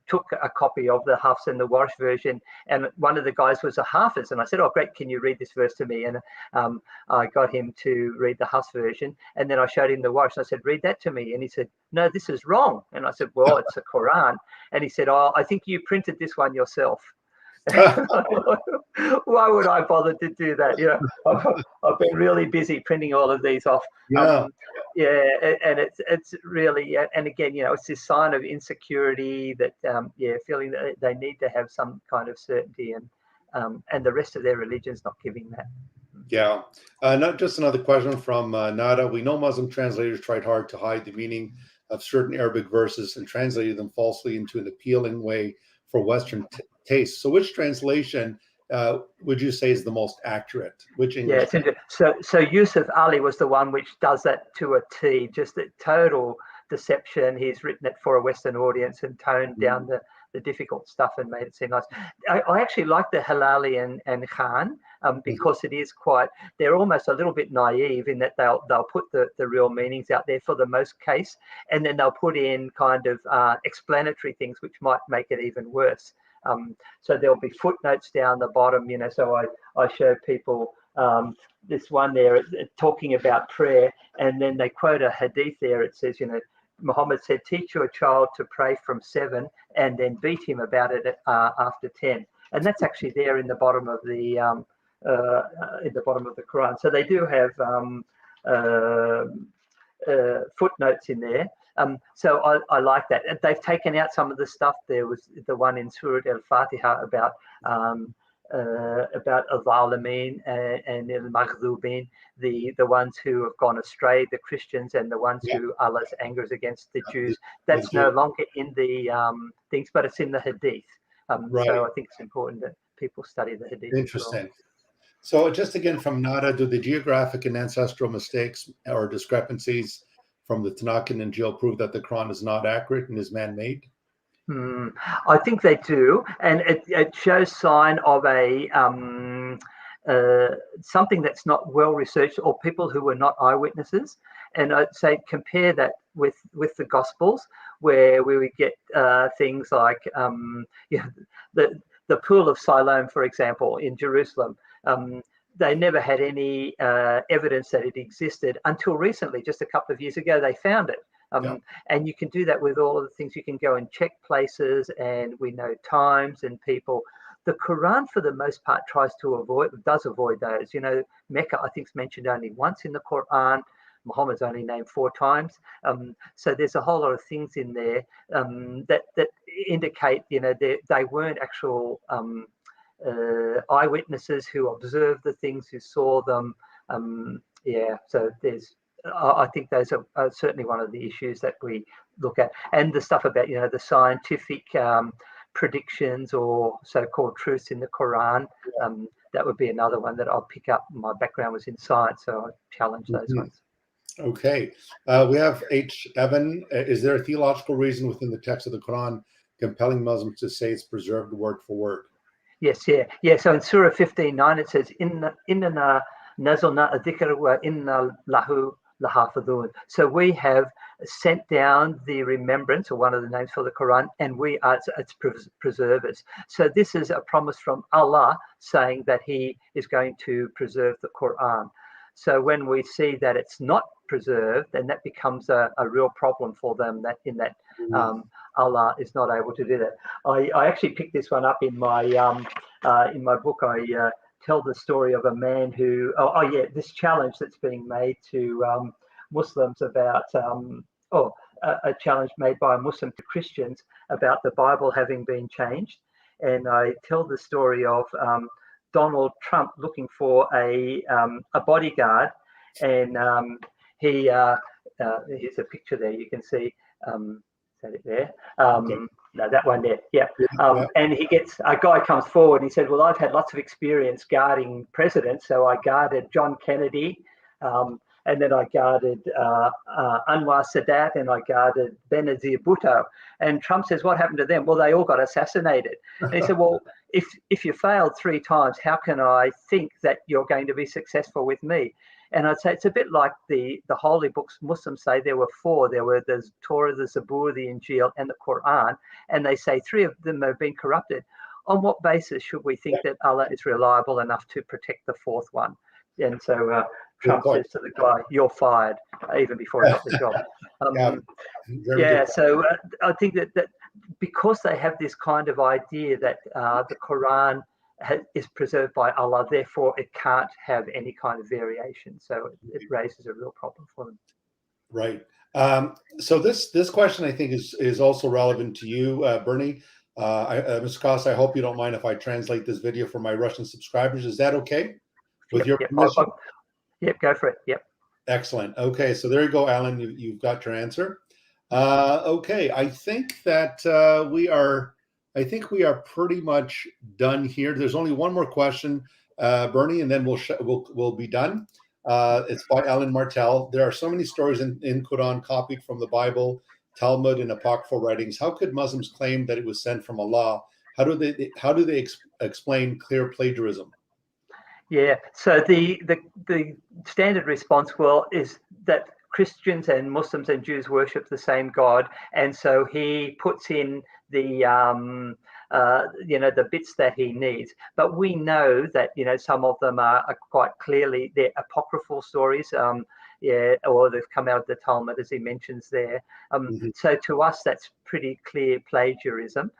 took a copy of the Hafs and the Warsh version, and one of the guys was a Hafiz, and I said, "Oh, great, can you read this verse to me?" And I got him to read the Hafs version, and then I showed him the Warsh. I said, "Read that to me," and he said, "No, this is wrong." And I said, "Well, it's a Quran," and he said, "Oh, I think you printed this one yourself." Why would I bother to do that? I've been really busy printing all of these off. Yeah. And it's really, and again, it's this sign of insecurity that, feeling that they need to have some kind of certainty, and the rest of their religion's not giving that. Yeah. Not just another question from Nada. We know Muslim translators tried hard to hide the meaning of certain Arabic verses and translated them falsely into an appealing way for Western taste. So which translation would you say is the most accurate? Which Yeah, English? so Yusuf Ali was the one which does that to a T, just a total deception. He's written it for a Western audience and toned down the difficult stuff and made it seem nice. I actually like the Halali and Khan because it is quite, they're almost a little bit naive in that they'll put the real meanings out there for the most case, and then they'll put in kind of explanatory things which might make it even worse. So there'll be footnotes down the bottom, you know, so I show people this one there talking about prayer, and then they quote a hadith there. It says, you know, Muhammad said, teach your child to pray from 7 and then beat him about it after 10. And that's actually there in the bottom of the Quran. So they do have footnotes in there. So I like that. They've taken out some of the stuff. There was the one in Surah Al-Fatiha about al-Zalimin and al-Maghdubin, the ones who have gone astray, the Christians, and the ones who Allah's anger is against, the Jews. That's no longer in the things, but it's in the Hadith. So I think it's important that people study the Hadith. Interesting. So just again from Nada, do the geographic and ancestral mistakes or discrepancies from the Tanakh and Injil prove that the Quran is not accurate and is man-made? I think they do, and it shows sign of a something that's not well researched, or people who were not eyewitnesses. And I'd say compare that with the Gospels, where we would get things like the pool of Siloam, for example, in Jerusalem. They never had any evidence that it existed until recently, just a couple of years ago, they found it. And you can do that with all of the things. You can go and check places, and we know times and people. The Quran, for the most part, does avoid those. You know, Mecca, I think, is mentioned only once in the Quran. Muhammad's only named 4 times. So there's a whole lot of things in there that indicate, you know, they weren't actual eyewitnesses who observed the things, who saw them. So I think those are certainly one of the issues that we look at, and the stuff about, you know, the scientific predictions or so-called truths in the Quran. That would be another one that I'll pick up. My background was in science, so I challenge those ones. Okay, we have H. Evan. Is there a theological reason within the text of the Quran compelling Muslims to say it's preserved word for word? Yes, yeah. So in Surah 15:9 it says, "Inna nazalna adhikra wa inna lahu lahafidhun." So we have sent down the remembrance, or one of the names for the Quran, and we are its preservers. So this is a promise from Allah saying that He is going to preserve the Quran. So when we see that it's not preserved, then that becomes a real problem for them. Allah is not able to do that. I actually picked this one up in my book. I tell the story of a man who this challenge that's being made to Muslims about a challenge made by a Muslim to Christians about the Bible having been changed. And I tell the story of Donald Trump looking for a bodyguard, and here's a picture there. You can see. Is that it there? No, that one there. Yeah. And a guy comes forward. And he said, "Well, I've had lots of experience guarding presidents, so I guarded John Kennedy, and then I guarded Anwar Sadat, and I guarded Benazir Bhutto." And Trump says, "What happened to them?" "Well, they all got assassinated." And he said, "Well, if you failed 3 times, how can I think that you're going to be successful with me?" And I'd say it's a bit like the holy books. Muslims say there were 4. There were the Torah, the Zabur, the Injil, and the Quran. And they say 3 of them have been corrupted. On what basis should we think that Allah is reliable enough to protect the 4th one? And so Trump says to the guy, "You're fired," even before he got the job. So I think that because they have this kind of idea that the Quran is preserved by Allah, therefore it can't have any kind of variation. So it raises a real problem for them. Right. So this question, I think, is also relevant to you, Bernie. Mr. Costa, I hope you don't mind if I translate this video for my Russian subscribers. Is that okay? With your permission? Yep, go for it. Yep. Excellent. Okay, so there you go, Alan. You've got your answer. Okay, I think that we are I think we are pretty much done here. There's only one more question, Bernie, and then we'll be done. It's by Alan Martel. There are so many stories in Quran copied from the Bible, Talmud, and apocryphal writings. How could Muslims claim that it was sent from Allah? How do they explain clear plagiarism? Yeah, so the standard response is that Christians and Muslims and Jews worship the same God, and so he puts in the the bits that he needs. But we know that some of them are quite clearly they're apocryphal stories, or they've come out of the Talmud, as he mentions there. So to us, that's pretty clear plagiarism.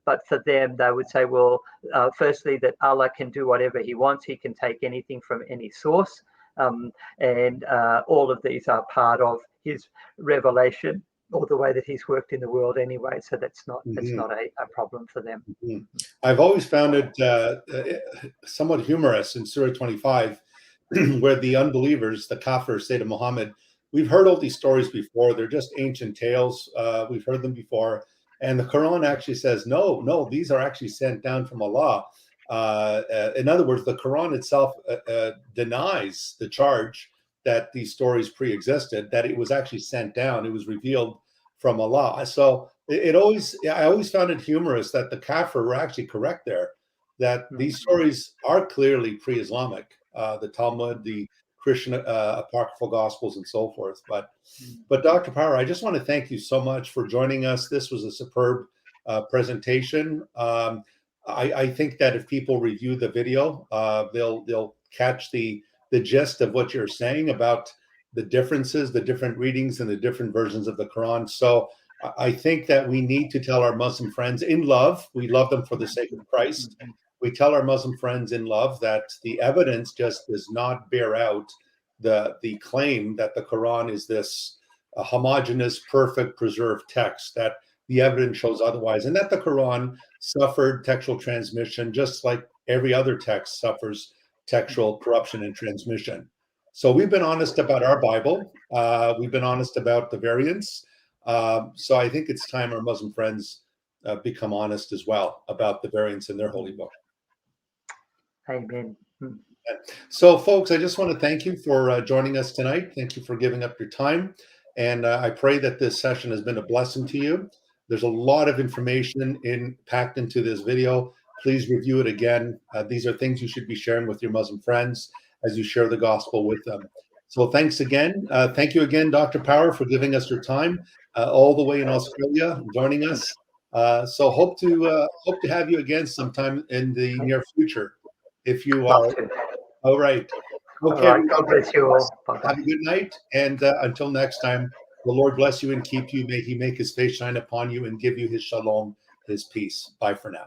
But for them, they would say, well, firstly, that Allah can do whatever he wants. He can take anything from any source. And all of these are part of his revelation or the way that he's worked in the world anyway. So that's not a problem for them. I've always found it somewhat humorous in Surah 25, where the unbelievers, the kafir, say to Muhammad, we've heard all these stories before. They're just ancient tales. We've heard them before. And the Quran actually says, no, these are actually sent down from Allah. In other words, the Quran itself denies the charge that these stories pre-existed, that it was actually sent down. It was revealed from Allah. So I always found it humorous that the kafir were actually correct there, that these stories are clearly pre-Islamic, the Talmud, the Christian apocryphal gospels, and so forth. But Dr. Power, I just want to thank you so much for joining us. This was a superb presentation. I think that if people review the video, they'll catch the gist of what you're saying about the differences, the different readings, and the different versions of the Quran. So I think that we need to tell our Muslim friends in love, we love them for the sake of Christ. We tell our Muslim friends in love that the evidence just does not bear out the claim that the Quran is this homogeneous, perfect, preserved text, that the evidence shows otherwise, and that the Quran suffered textual transmission just like every other text suffers textual corruption and transmission. So we've been honest about our Bible. We've been honest about the variants. So I think it's time our Muslim friends become honest as well about the variants in their holy book. Amen. So folks, I just want to thank you for joining us tonight. Thank you for giving up your time. And I pray that this session has been a blessing to you. There's a lot of information packed into this video. Please review it again. These are things you should be sharing with your Muslim friends as you share the gospel with them. So thanks again. Thank you again, Dr. Power, for giving us your time all the way in Australia, joining us. So hope to have you again sometime in the near future, if you are. All right. Okay. All right. God bless you all. Bye-bye. Have a good night. And until next time, the Lord bless you and keep you. May he make his face shine upon you and give you his shalom, his peace. Bye for now.